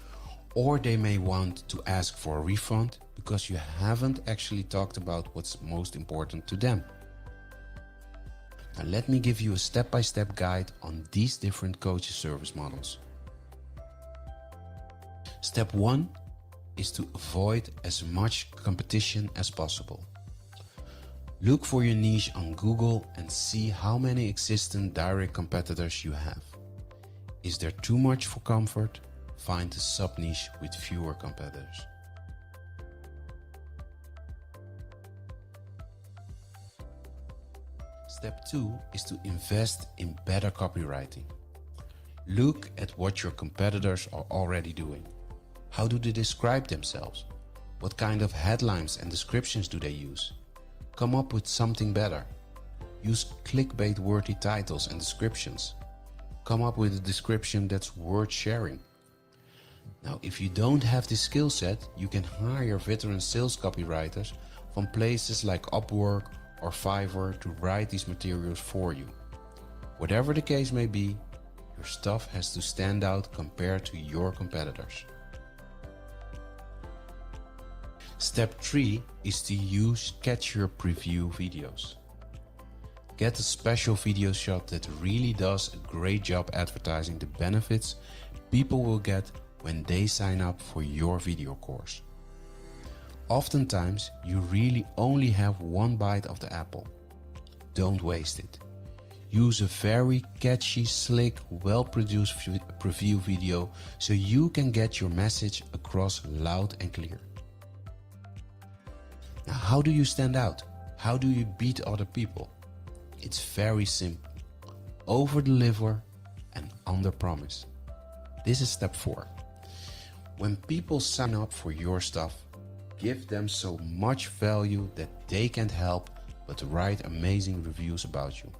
S5: or they may want to ask for a refund because you haven't actually talked about what's most important to them. Now let me give you a step-by-step guide on these different coaching service models. Step 1 is to avoid as much competition as possible. Look for your niche on Google and see how many existing direct competitors you have. Is there too much for comfort? Find a sub-niche with fewer competitors. Step 2 is to invest in better copywriting. Look at what your competitors are already doing. How do they describe themselves? What kind of headlines and descriptions do they use? Come up with something better. Use clickbait-worthy titles and descriptions. Come up with a description that's worth sharing. Now, if you don't have this skill set, you can hire veteran sales copywriters from places like Upwork or Fiverr to write these materials for you. Whatever the case may be, your stuff has to stand out compared to your competitors. Step 3 is to use Catch Your Preview videos. Get a special video shot that really does a great job advertising the benefits people will get when they sign up for your video course. Oftentimes, you really only have one bite of the apple. Don't waste it. Use a very catchy, slick, well-produced preview video so you can get your message across loud and clear. Now, how do you stand out? How do you beat other people? It's very simple. Over-deliver and under-promise. This is step 4. When people sign up for your stuff, give them so much value that they can't help but write amazing reviews about you.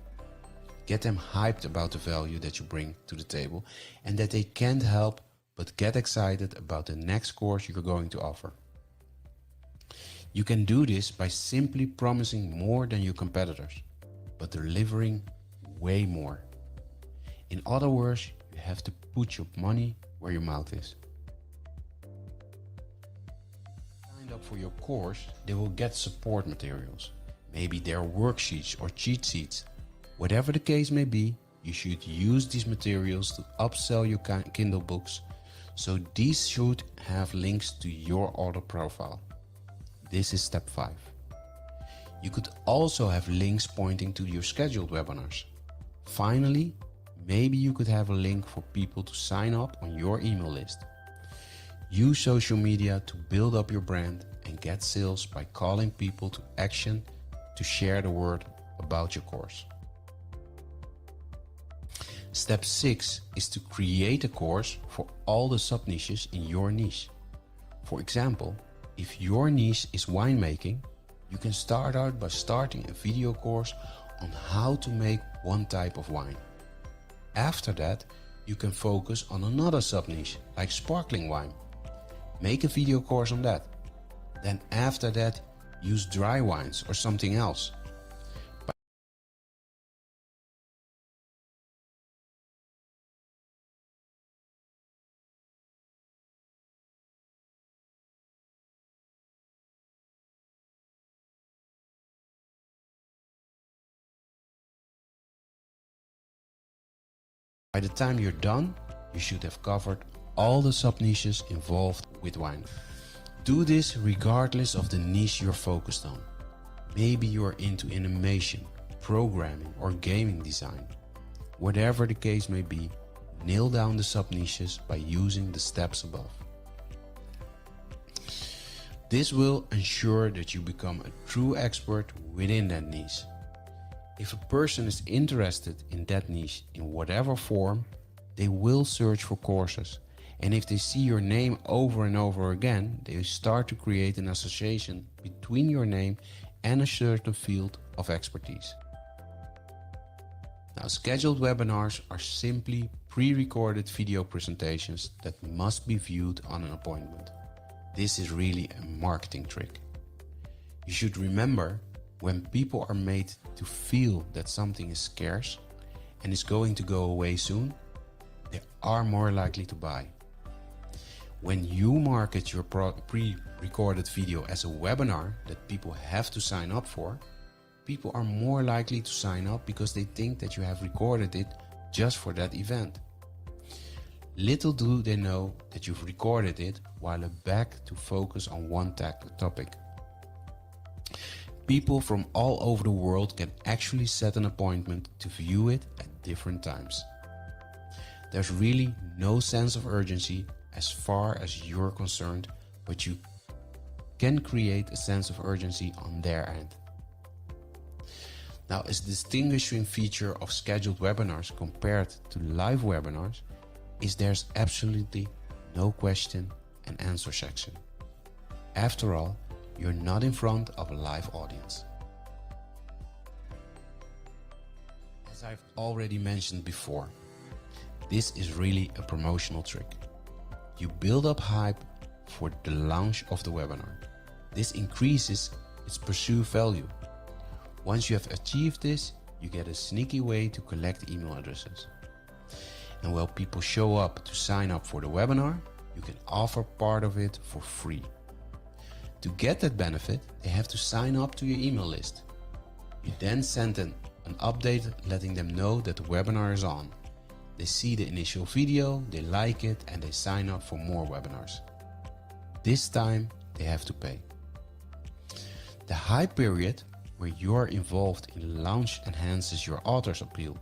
S5: Get them hyped about the value that you bring to the table and that they can't help but get excited about the next course you're going to offer. You can do this by simply promising more than your competitors, but delivering way more. In other words, you have to put your money where your mouth is. Signed up for your course, they will get support materials, maybe their worksheets or cheat sheets. Whatever the case may be, you should use these materials to upsell your Kindle books, so these should have links to your author profile. This is step 5. You could also have links pointing to your scheduled webinars. Finally, maybe you could have a link for people to sign up on your email list. Use social media to build up your brand and get sales by calling people to action to share the word about your course. Step 6 is to create a course for all the sub-niches in your niche. For example, if your niche is winemaking, you can start out by starting a video course on how to make one type of wine. After that, you can focus on another sub-niche like sparkling wine. Make a video course on that. Then after that, use dry wines or something else. By the time you're done, you should have covered all the sub-niches involved with wine. Do this regardless of the niche you're focused on. Maybe you're into animation, programming or gaming design. Whatever the case may be, nail down the sub-niches by using the steps above. This will ensure that you become a true expert within that niche. If a person is interested in that niche in whatever form, they will search for courses. And if they see your name over and over again, they start to create an association between your name and a certain field of expertise. Now, scheduled webinars are simply pre-recorded video presentations that must be viewed on an appointment. This is really a marketing trick. You should remember, when people are made to feel that something is scarce and is going to go away soon, they are more likely to buy. When you market your pre-recorded video as a webinar that people have to sign up for, people are more likely to sign up because they think that you have recorded it just for that event. Little do they know that you've recorded it while back to focus on one topic. People from all over the world can actually set an appointment to view it at different times. There's really no sense of urgency as far as you're concerned, but you can create a sense of urgency on their end. Now, a distinguishing feature of scheduled webinars compared to live webinars is there's absolutely no question and answer section. After all, you're not in front of a live audience. As I've already mentioned before, this is really a promotional trick. You build up hype for the launch of the webinar. This increases its perceived value. Once you have achieved this, you get a sneaky way to collect email addresses. And while people show up to sign up for the webinar, you can offer part of it for free. To get that benefit, they have to sign up to your email list. You then send an update letting them know that the webinar is on. they see the initial video, they like it, and they sign up for more webinars. This time they have to pay. The hype period where you're involved in launch enhances your author's appeal.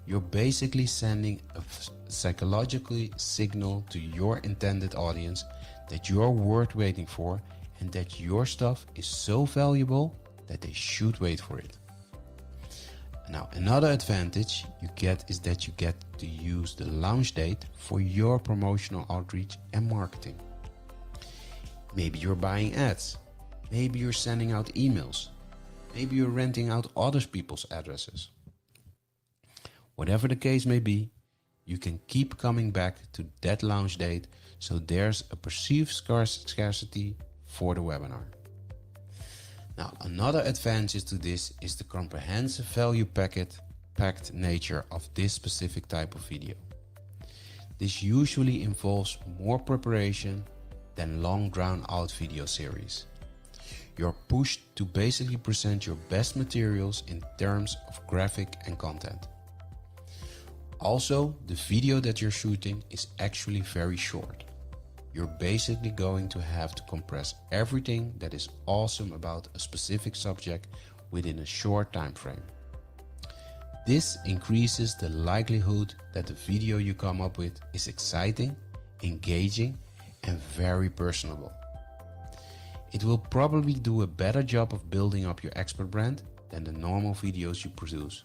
S5: You're basically sending a psychological signal to your intended audience that you're worth waiting for and that your stuff is so valuable that they should wait for it. Now, another advantage you get is that you get to use the launch date for your promotional outreach and marketing. Maybe you're buying ads. Maybe you're sending out emails. Maybe you're renting out other people's addresses. Whatever the case may be, you can keep coming back to that launch date, so there's a perceived scarcity for the webinar. Now, another advantage to this is the comprehensive value packed nature of this specific type of video. This usually involves more preparation than long drawn out video series. You're pushed to basically present your best materials in terms of graphic and content. Also, the video that you're shooting is actually very short. You're basically going to have to compress everything that is awesome about a specific subject within a short time frame. This increases the likelihood that the video you come up with is exciting, engaging, and very personable. It will probably do a better job of building up your expert brand than the normal videos you produce.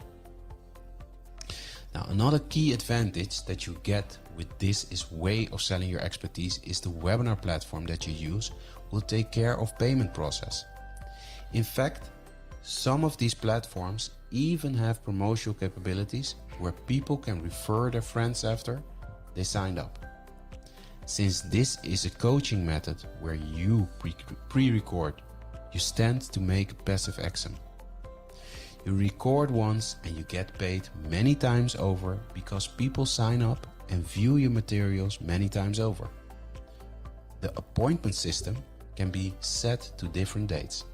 S5: Now, another key advantage that you get with this way of selling your expertise is the webinar platform that you use will take care of payment process. In fact, some of these platforms even have promotional capabilities where people can refer their friends after they signed up. Since this is a coaching method where you pre-record, you stand to make a passive income. You record once and you get paid many times over because people sign up and view your materials many times over. The appointment system can be set to different dates.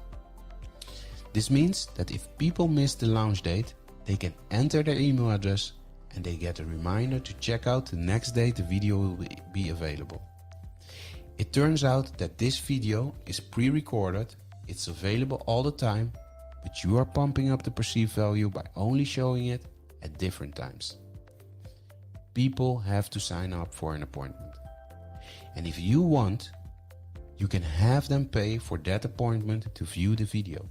S5: This means that if people miss the launch date, they can enter their email address and they get a reminder to check out the next day the video will be available. It turns out that this video is pre-recorded, it's available all the time, but you are pumping up the perceived value by only showing it at different times. People have to sign up for an appointment. And if you want, you can have them pay for that appointment to view the video.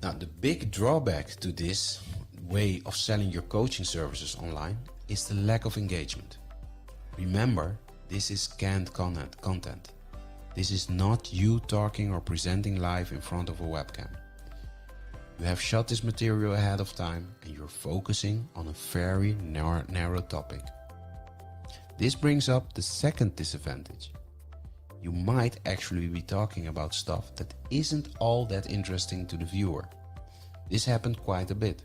S5: Now, the big drawback to this way of selling your coaching services online is the lack of engagement. Remember, this is canned content. This is not you talking or presenting live in front of a webcam. You have shot this material ahead of time and you're focusing on a very narrow topic. This brings up the second disadvantage. You might actually be talking about stuff that isn't all that interesting to the viewer. This happened quite a bit.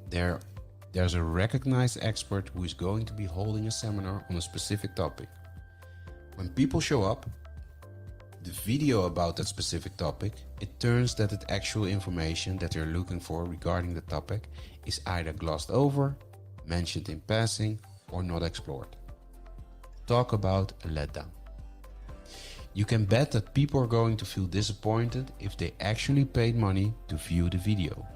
S5: There's a recognized expert who is going to be holding a seminar on a specific topic. When people show up, the video about that specific topic, it turns that the actual information that they're looking for regarding the topic is either glossed over, mentioned in passing, or not explored. Talk about a letdown. You can bet that people are going to feel disappointed if they actually paid money to view the video.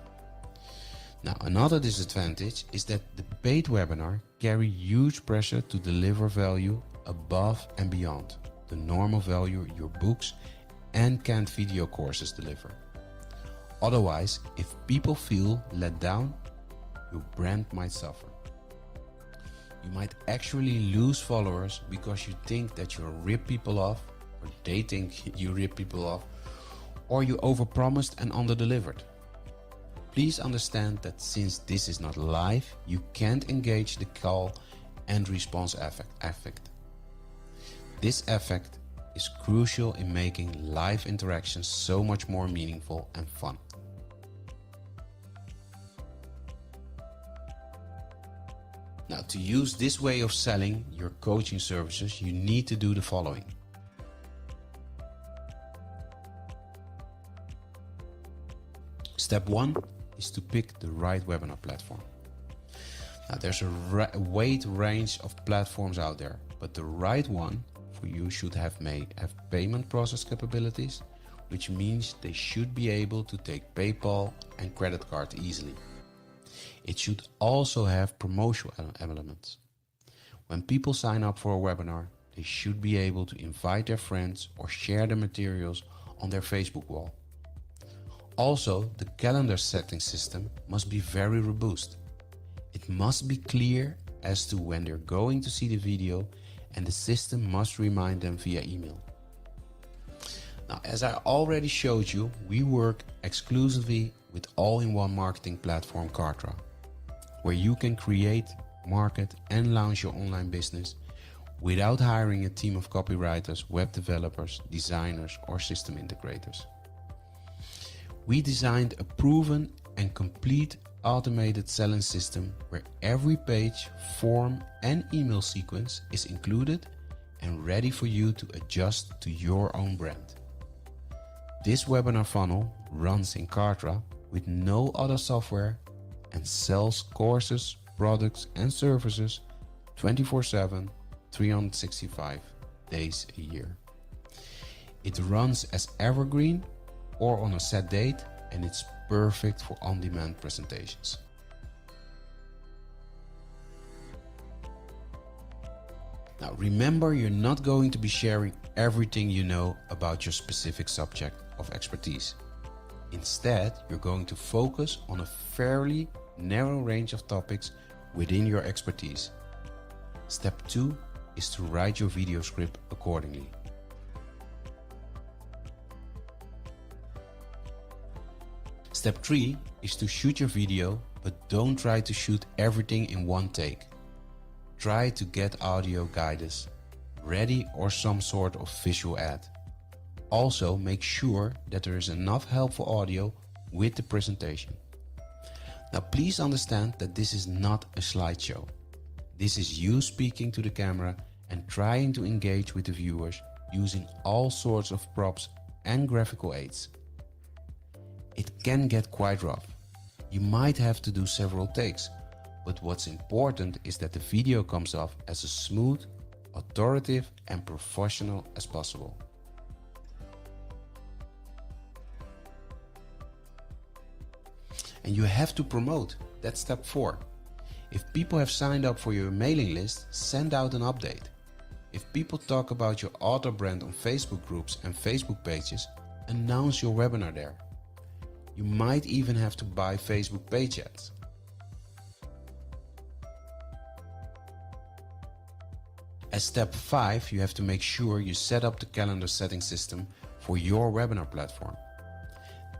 S5: Now, another disadvantage is that the paid webinar carry huge pressure to deliver value above and beyond the normal value your books and canned video courses deliver. Otherwise, if people feel let down, your brand might suffer. You might actually lose followers because you think that you rip people off, or they think you rip people off, or you overpromised and underdelivered. Please understand that since this is not live, you can't engage the call and response effect. This effect is crucial in making live interactions so much more meaningful and fun. Now, to use this way of selling your coaching services, you need to do the following. Step 1 is to pick the right webinar platform. Now there's a wide range of platforms out there, but the right one for you should have payment process capabilities, which means they should be able to take PayPal and credit card easily. It should also have promotional elements. When people sign up for a webinar, they should be able to invite their friends or share the materials on their Facebook wall. Also, the calendar setting system must be very robust. It must be clear as to when they're going to see the video, and the system must remind them via email. Now, as I already showed you, we work exclusively with all-in-one marketing platform Kartra, where you can create, market and launch your online business without hiring a team of copywriters, web developers, designers or system integrators. We designed a proven and complete automated selling system where every page, form and email sequence is included and ready for you to adjust to your own brand. This webinar funnel runs in Kartra with no other software and sells courses, products and services 24/7, 365 days a year. It runs as evergreen or on a set date, and it's perfect for on-demand presentations. Now remember, you're not going to be sharing everything you know about your specific subject of expertise. Instead, you're going to focus on a fairly narrow range of topics within your expertise. Step 2 is to write your video script accordingly. Step 3 is to shoot your video, but don't try to shoot everything in one take. Try to get audio guides ready or some sort of visual aid. Also, make sure that there is enough helpful audio with the presentation. Now please understand that this is not a slideshow. This is you speaking to the camera and trying to engage with the viewers using all sorts of props and graphical aids. It can get quite rough. You might have to do several takes, but what's important is that the video comes off as smooth, authoritative and professional as possible. And you have to promote. That's step 4. If people have signed up for your mailing list, send out an update. If people talk about your author brand on Facebook groups and Facebook pages, announce your webinar there. You might even have to buy Facebook page ads. As step 5, you have to make sure you set up the calendar setting system for your webinar platform.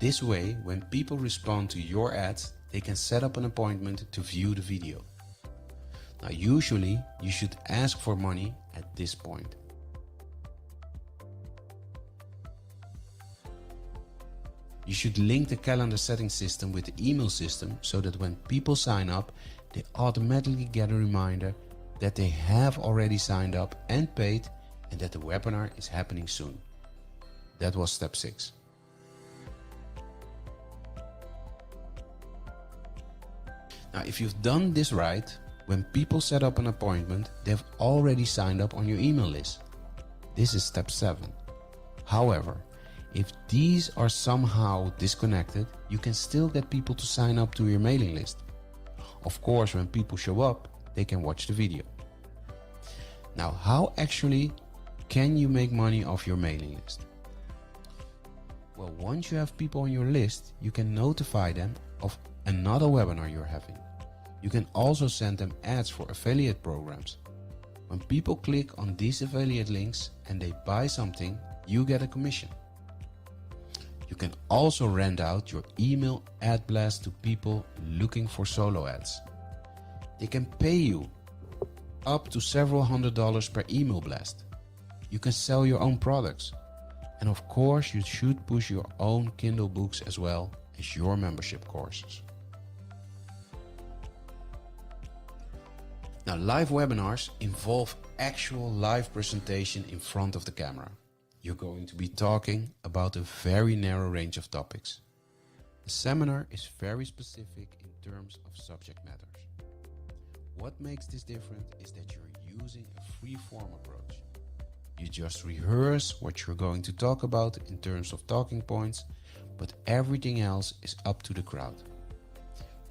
S5: This way, when people respond to your ads, they can set up an appointment to view the video. Now, usually, you should ask for money at this point. You should link the calendar setting system with the email system so that when people sign up, they automatically get a reminder that they have already signed up and paid and that the webinar is happening soon. That was step 6. Now, if you've done this right, when people set up an appointment, they've already signed up on your email list. This is step 7. However, if these are somehow disconnected, you can still get people to sign up to your mailing list. Of course, when people show up, they can watch the video. Now, how actually can you make money off your mailing list? Well, once you have people on your list, you can notify them of another webinar you're having. You can also send them ads for affiliate programs. When people click on these affiliate links and they buy something, you get a commission. You can also rent out your email ad blast to people looking for solo ads. They can pay you up to several $100s per email blast. You can sell your own products. And of course, you should push your own Kindle books as well as your membership courses. Now, live webinars involve actual live presentation in front of the camera. You're going to be talking about a very narrow range of topics. The seminar is very specific in terms of subject matters. What makes this different is that you're using a free-form approach. You just rehearse what you're going to talk about in terms of talking points, but everything else is up to the crowd.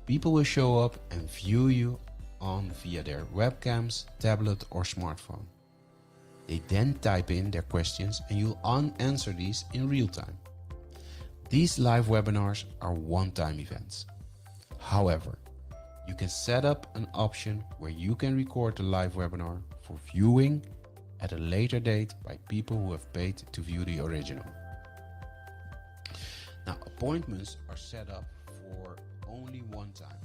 S5: People will show up and view you on via their webcams, tablet or smartphone. They then type in their questions and you'll answer these in real time. These live webinars are one-time events. However, you can set up an option where you can record the live webinar for viewing at a later date by people who have paid to view the original. Now, appointments are set up for only one time.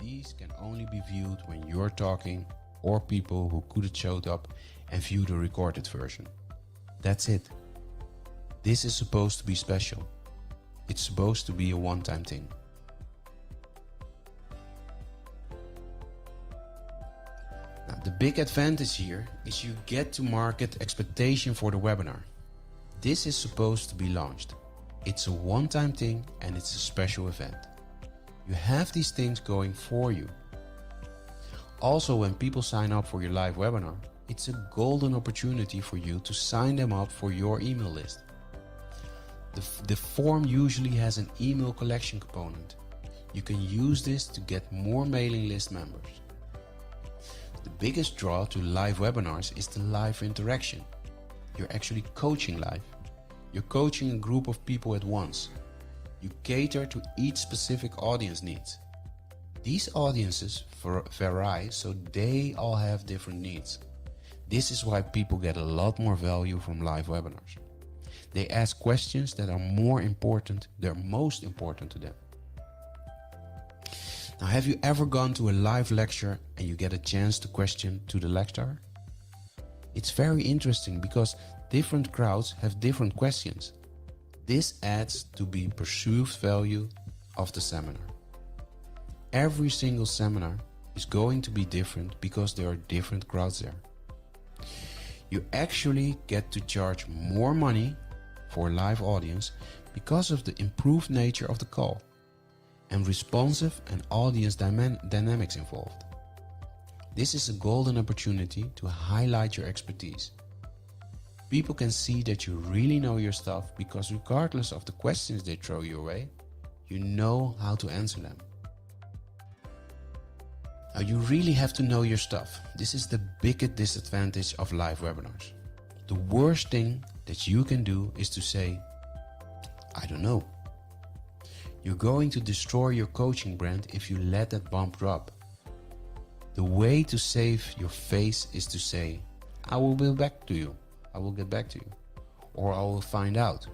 S5: These can only be viewed when you're talking or people who could have showed up and view the recorded version. That's it. This is supposed to be special. It's supposed to be a one-time thing. Now, the big advantage here is you get to market expectation for the webinar. This is supposed to be launched. It's a one-time thing and it's a special event. You have these things going for you. Also, when people sign up for your live webinar, it's a golden opportunity for you to sign them up for your email list. The form usually has an email collection component. You can use this to get more mailing list members. The biggest draw to live webinars is the live interaction. You're actually coaching live. You're coaching a group of people at once. You cater to each specific audience needs. These audiences vary, so they all have different needs. This is why people get a lot more value from live webinars. They ask questions that are they're most important to them. Now, have you ever gone to a live lecture and you get a chance to question to the lecturer? It's very interesting because different crowds have different questions. This adds to the perceived value of the seminar. Every single seminar is going to be different because there are different crowds there. You actually get to charge more money for a live audience because of the improved nature of the call and responsive and audience dynamics involved. This is a golden opportunity to highlight your expertise. People can see that you really know your stuff because regardless of the questions they throw your way, you know how to answer them. Now, you really have to know your stuff. This is the biggest disadvantage of live webinars. The worst thing that you can do is to say, I don't know. You're going to destroy your coaching brand if you let that bomb drop. The way to save your face is to say, I will be back to you. I will get back to you. Or I will find out.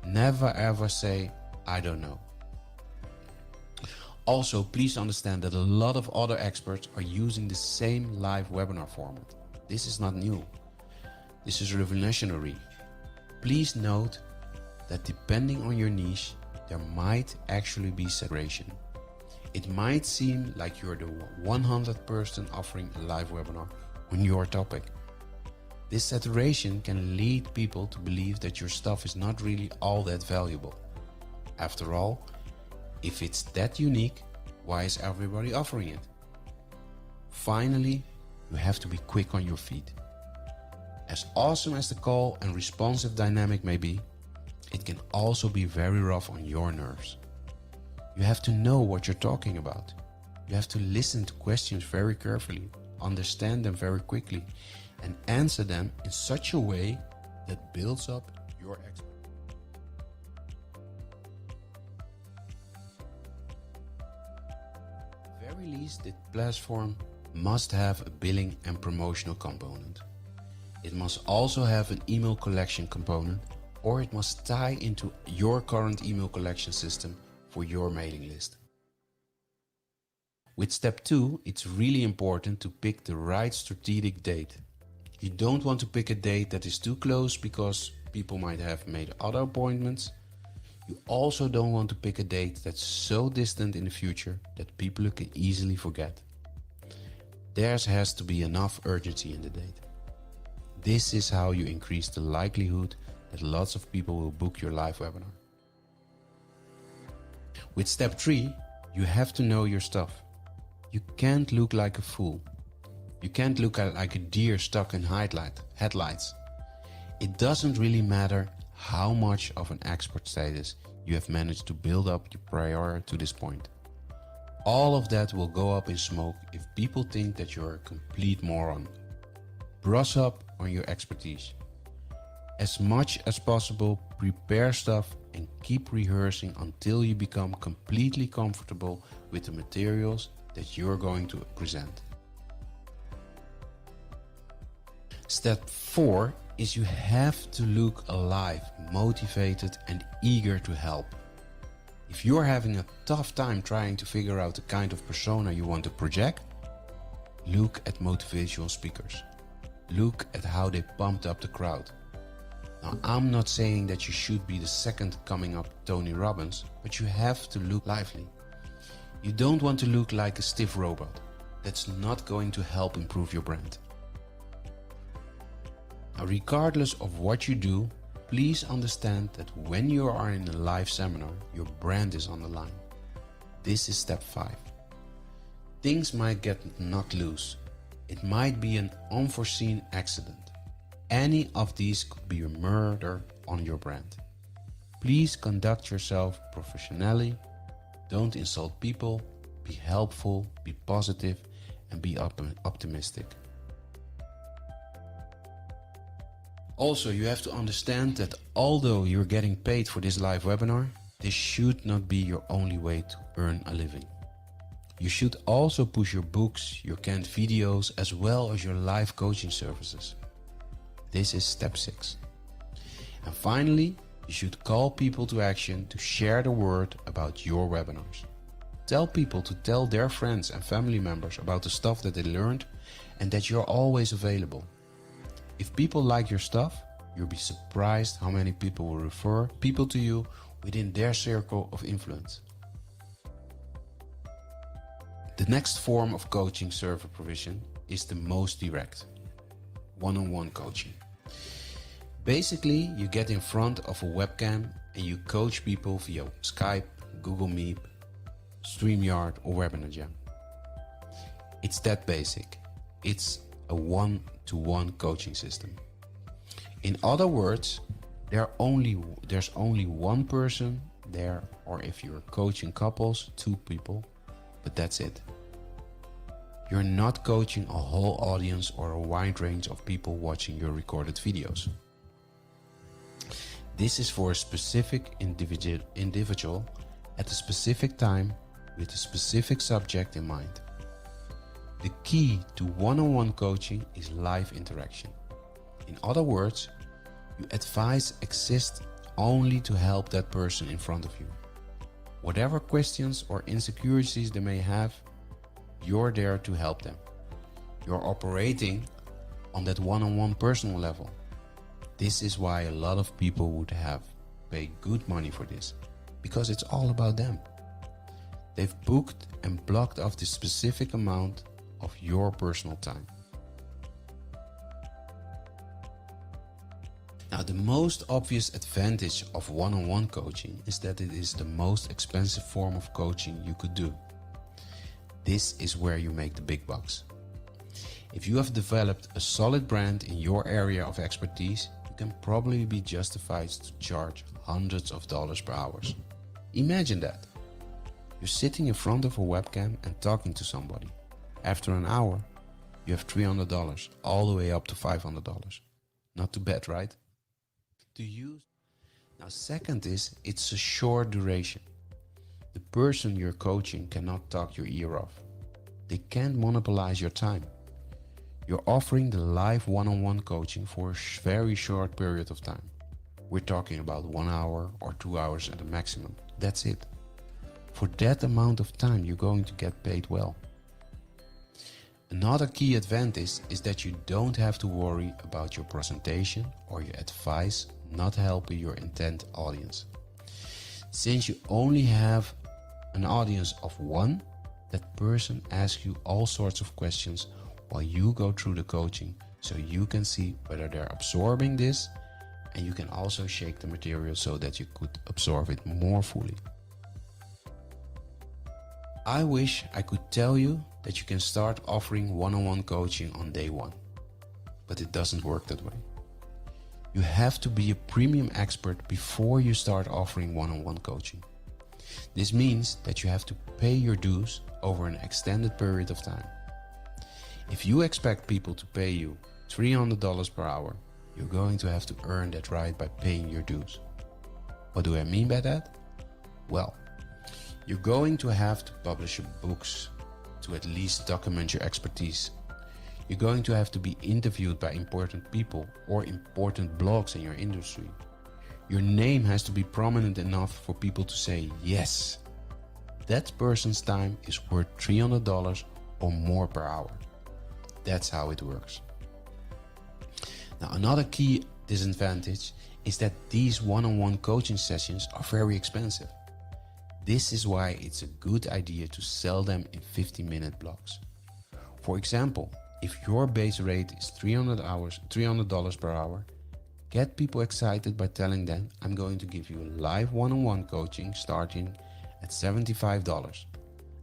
S5: Never ever say, I don't know. Also, please understand that a lot of other experts are using the same live webinar format. This is not new. This is revolutionary. Please note that depending on your niche, there might actually be saturation. It might seem like you're the 100th person offering a live webinar on your topic. This saturation can lead people to believe that your stuff is not really all that valuable. After all, if it's that unique, why is everybody offering it? Finally, you have to be quick on your feet. As awesome as the call and responsive dynamic may be, it can also be very rough on your nerves. You have to know what you're talking about. You have to listen to questions very carefully, understand them very quickly, and answer them in such a way that builds up your expertise. At the very least, this platform must have a billing and promotional component. It must also have an email collection component, or it must tie into your current email collection system for your mailing list. With step 2, it's really important to pick the right strategic date. You don't want to pick a date that is too close because people might have made other appointments. You also don't want to pick a date that's so distant in the future that people can easily forget. There has to be enough urgency in the date. This is how you increase the likelihood that lots of people will book your live webinar. With step 3, you have to know your stuff. You can't look like a fool. You can't look like a deer stuck in headlights. It doesn't really matter how much of an expert status you have managed to build up prior to this point. All of that will go up in smoke if people think that you're a complete moron. Brush up on your expertise. As much as possible, prepare stuff and keep rehearsing until you become completely comfortable with the materials that you're going to present. Step 4 is you have to look alive, motivated and eager to help. If you're having a tough time trying to figure out the kind of persona you want to project, look at motivational speakers. Look at how they pumped up the crowd. Now, I'm not saying that you should be the second coming up Tony Robbins, but you have to look lively. You don't want to look like a stiff robot. That's not going to help improve your brand. Now, regardless of what you do, please understand that when you are in a live seminar, your brand is on the line. This is step 5. Things might get knocked loose. It might be an unforeseen accident. Any of these could be a murder on your brand. Please conduct yourself professionally. Don't insult people. Be helpful, be positive, and be optimistic. Also, you have to understand that although you're getting paid for this live webinar, this should not be your only way to earn a living. You should also push your books, your canned videos, as well as your live coaching services. This is step 6. And finally, you should call people to action to share the word about your webinars. Tell people to tell their friends and family members about the stuff that they learned and that you're always available. If people like your stuff, you'll be surprised how many people will refer people to you within their circle of influence. The next form of coaching service provision is the most direct, one-on-one coaching. Basically, you get in front of a webcam and you coach people via Skype, Google Meet, StreamYard or Webinar Jam. It's that basic. It's a one-to-one coaching system. In other words, there's only one person there, or if you're coaching couples, 2 people, but that's it. You're not coaching a whole audience or a wide range of people watching your recorded videos. This is for a specific individual at a specific time with a specific subject in mind. The key to one-on-one coaching is live interaction. In other words, your advice exists only to help that person in front of you. Whatever questions or insecurities they may have, you're there to help them. You're operating on that one-on-one personal level. This is why a lot of people would have paid good money for this, because it's all about them. They've booked and blocked off this specific amount of your personal time. Now, the most obvious advantage of one-on-one coaching is that it is the most expensive form of coaching you could do. This is where you make the big bucks. If you have developed a solid brand in your area of expertise, you can probably be justified to charge hundreds of dollars per hour. Imagine that. You're sitting in front of a webcam and talking to somebody. After an hour, you have $300, all the way up to $500. Not too bad, right? Now, second is, it's a short duration. The person you're coaching cannot talk your ear off. They can't monopolize your time. You're offering the live one-on-one coaching for a very short period of time. We're talking about 1 hour or 2 hours at a maximum. That's it. For that amount of time, you're going to get paid well. Another key advantage is that you don't have to worry about your presentation or your advice not helping your intent audience. Since you only have an audience of 1, that person asks you all sorts of questions while you go through the coaching, so you can see whether they're absorbing this, and you can also shake the material so that you could absorb it more fully. I wish I could tell you that you can start offering one-on-one coaching on day one, but it doesn't work that way. You have to be a premium expert before you start offering one-on-one coaching. This means that you have to pay your dues over an extended period of time. If you expect people to pay you $300 per hour, you're going to have to earn that right by paying your dues. What do I mean by that? Well, you're going to have to publish books to at least document your expertise. You're going to have to be interviewed by important people or important blogs in your industry. Your name has to be prominent enough for people to say, yes, that person's time is worth $300 or more per hour. That's how it works. Now, another key disadvantage is that these one-on-one coaching sessions are very expensive. This is why it's a good idea to sell them in 50-minute blocks. For example, if your base rate is $300 per hour, get people excited by telling them, I'm going to give you live one-on-one coaching starting at $75.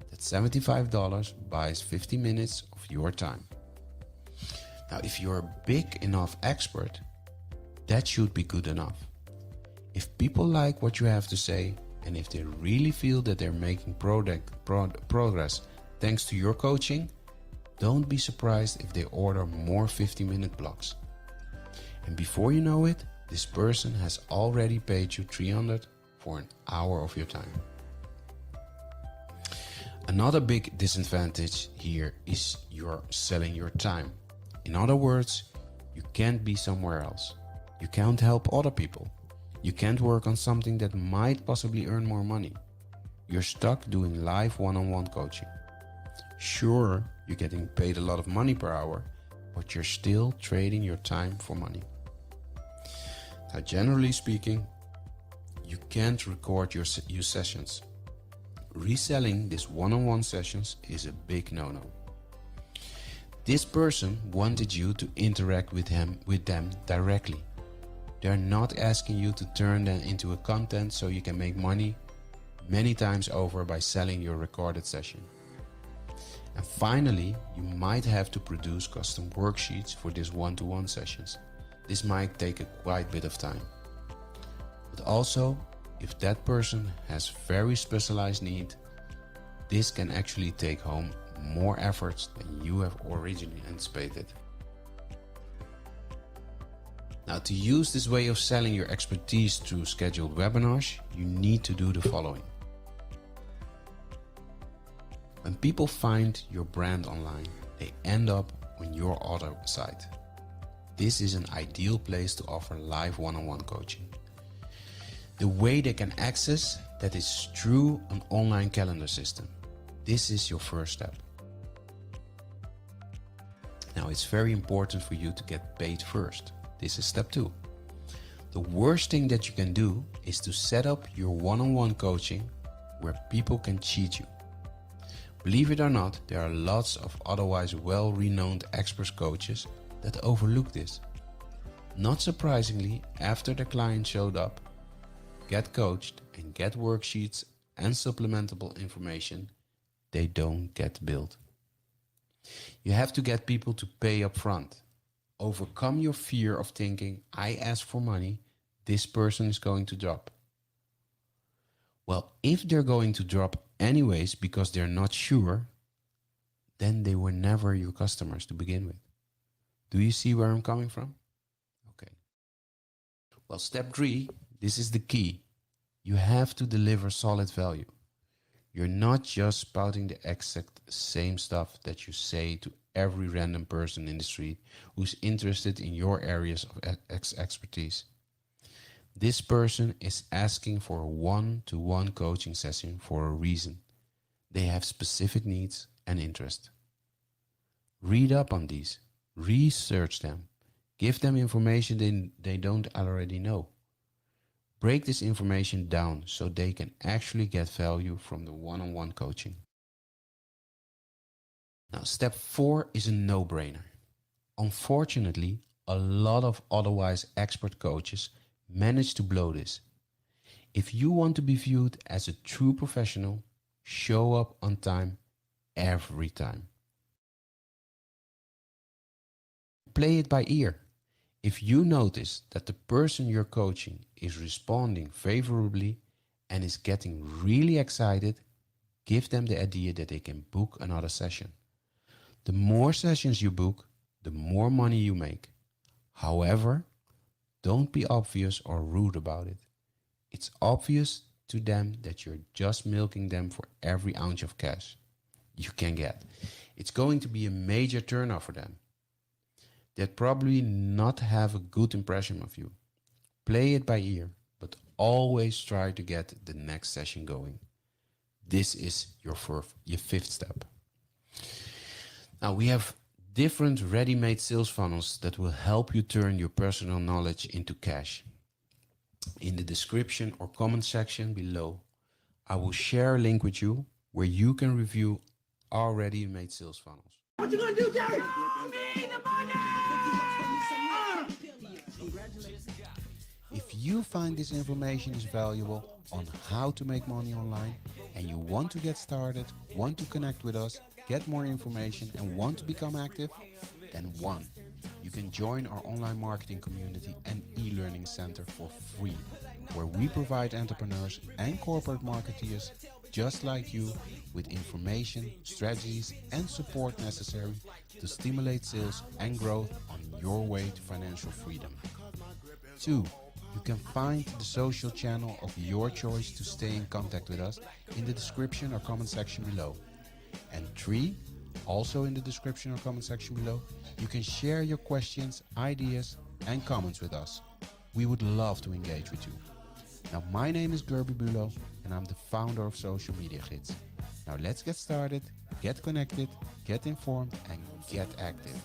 S5: That $75 buys 50 minutes of your time. Now, if you're a big enough expert, that should be good enough. If people like what you have to say, and if they really feel that they're making progress thanks to your coaching, don't be surprised if they order more 50-minute blocks. And before you know it, this person has already paid you $300 for an hour of your time. Another big disadvantage here is you're selling your time. In other words, you can't be somewhere else. You can't help other people. You can't work on something that might possibly earn more money. You're stuck doing live one-on-one coaching. Sure, you're getting paid a lot of money per hour, but you're still trading your time for money. Now, generally speaking, you can't record your sessions. Reselling these one-on-one sessions is a big no-no. This person wanted you to interact with them directly. They're not asking you to turn them into a content so you can make money many times over by selling your recorded session. And finally, you might have to produce custom worksheets for these one-to-one sessions. This might take a quite bit of time. But also, if that person has very specialized need, this can actually take home more efforts than you have originally anticipated. Now, to use this way of selling your expertise through scheduled webinars, you need to do the following. When people find your brand online, they end up on your other site. This is an ideal place to offer live one-on-one coaching. The way they can access that is through an online calendar system. This is your first step. Now, it's very important for you to get paid first. This is step 2. The worst thing that you can do is to set up your one-on-one coaching where people can cheat you. Believe it or not, there are lots of otherwise well-renowned expert coaches that overlook this. Not surprisingly, after the client showed up, get coached and get worksheets and supplementable information, they don't get billed. You have to get people to pay up front. Overcome your fear of thinking, I ask for money, this person is going to drop. Well, if they're going to drop anyways because they're not sure, then they were never your customers to begin with. Do you see where I'm coming from? Okay. Well, step 3, this is the key. You have to deliver solid value. You're not just spouting the exact same stuff that you say to every random person in the street who's interested in your areas of expertise. This person is asking for a one-to-one coaching session for a reason. They have specific needs and interest. Read up on these, research them, give them information they don't already know. Break this information down so they can actually get value from the one-on-one coaching. Now, step 4 is a no-brainer. Unfortunately, a lot of otherwise expert coaches manage to blow this. If you want to be viewed as a true professional, show up on time every time. Play it by ear. If you notice that the person you're coaching is responding favorably and is getting really excited, give them the idea that they can book another session. The more sessions you book, the more money you make. However, don't be obvious or rude about it. It's obvious to them that you're just milking them for every ounce of cash you can get. It's going to be a major turnoff for them. They'd probably not have a good impression of you. Play it by ear, but always try to get the next session going. This is your fifth step. Now we have different ready-made sales funnels that will help you turn your personal knowledge into cash. In the description or comment section below, I will share a link with you where you can review our ready-made sales funnels.
S1: What you gonna do, Jerry? Show me the money!
S5: If you find this information is valuable on how to make money online and you want to get started, want to connect with us, get more information and want to become active, then you can join our online marketing community and e-learning center for free, where we provide entrepreneurs and corporate marketeers just like you with information, strategies and support necessary to stimulate sales and growth on your way to financial freedom. 2, you can find the social channel of your choice to stay in contact with us in the description or comment section below. And 3, also in the description or comment section below, you can share your questions, ideas and comments with us. We would love to engage with you. Now my name is Gerby Bulow and I'm the founder of Social Media Gids. Now let's get started, get connected, get informed and get active.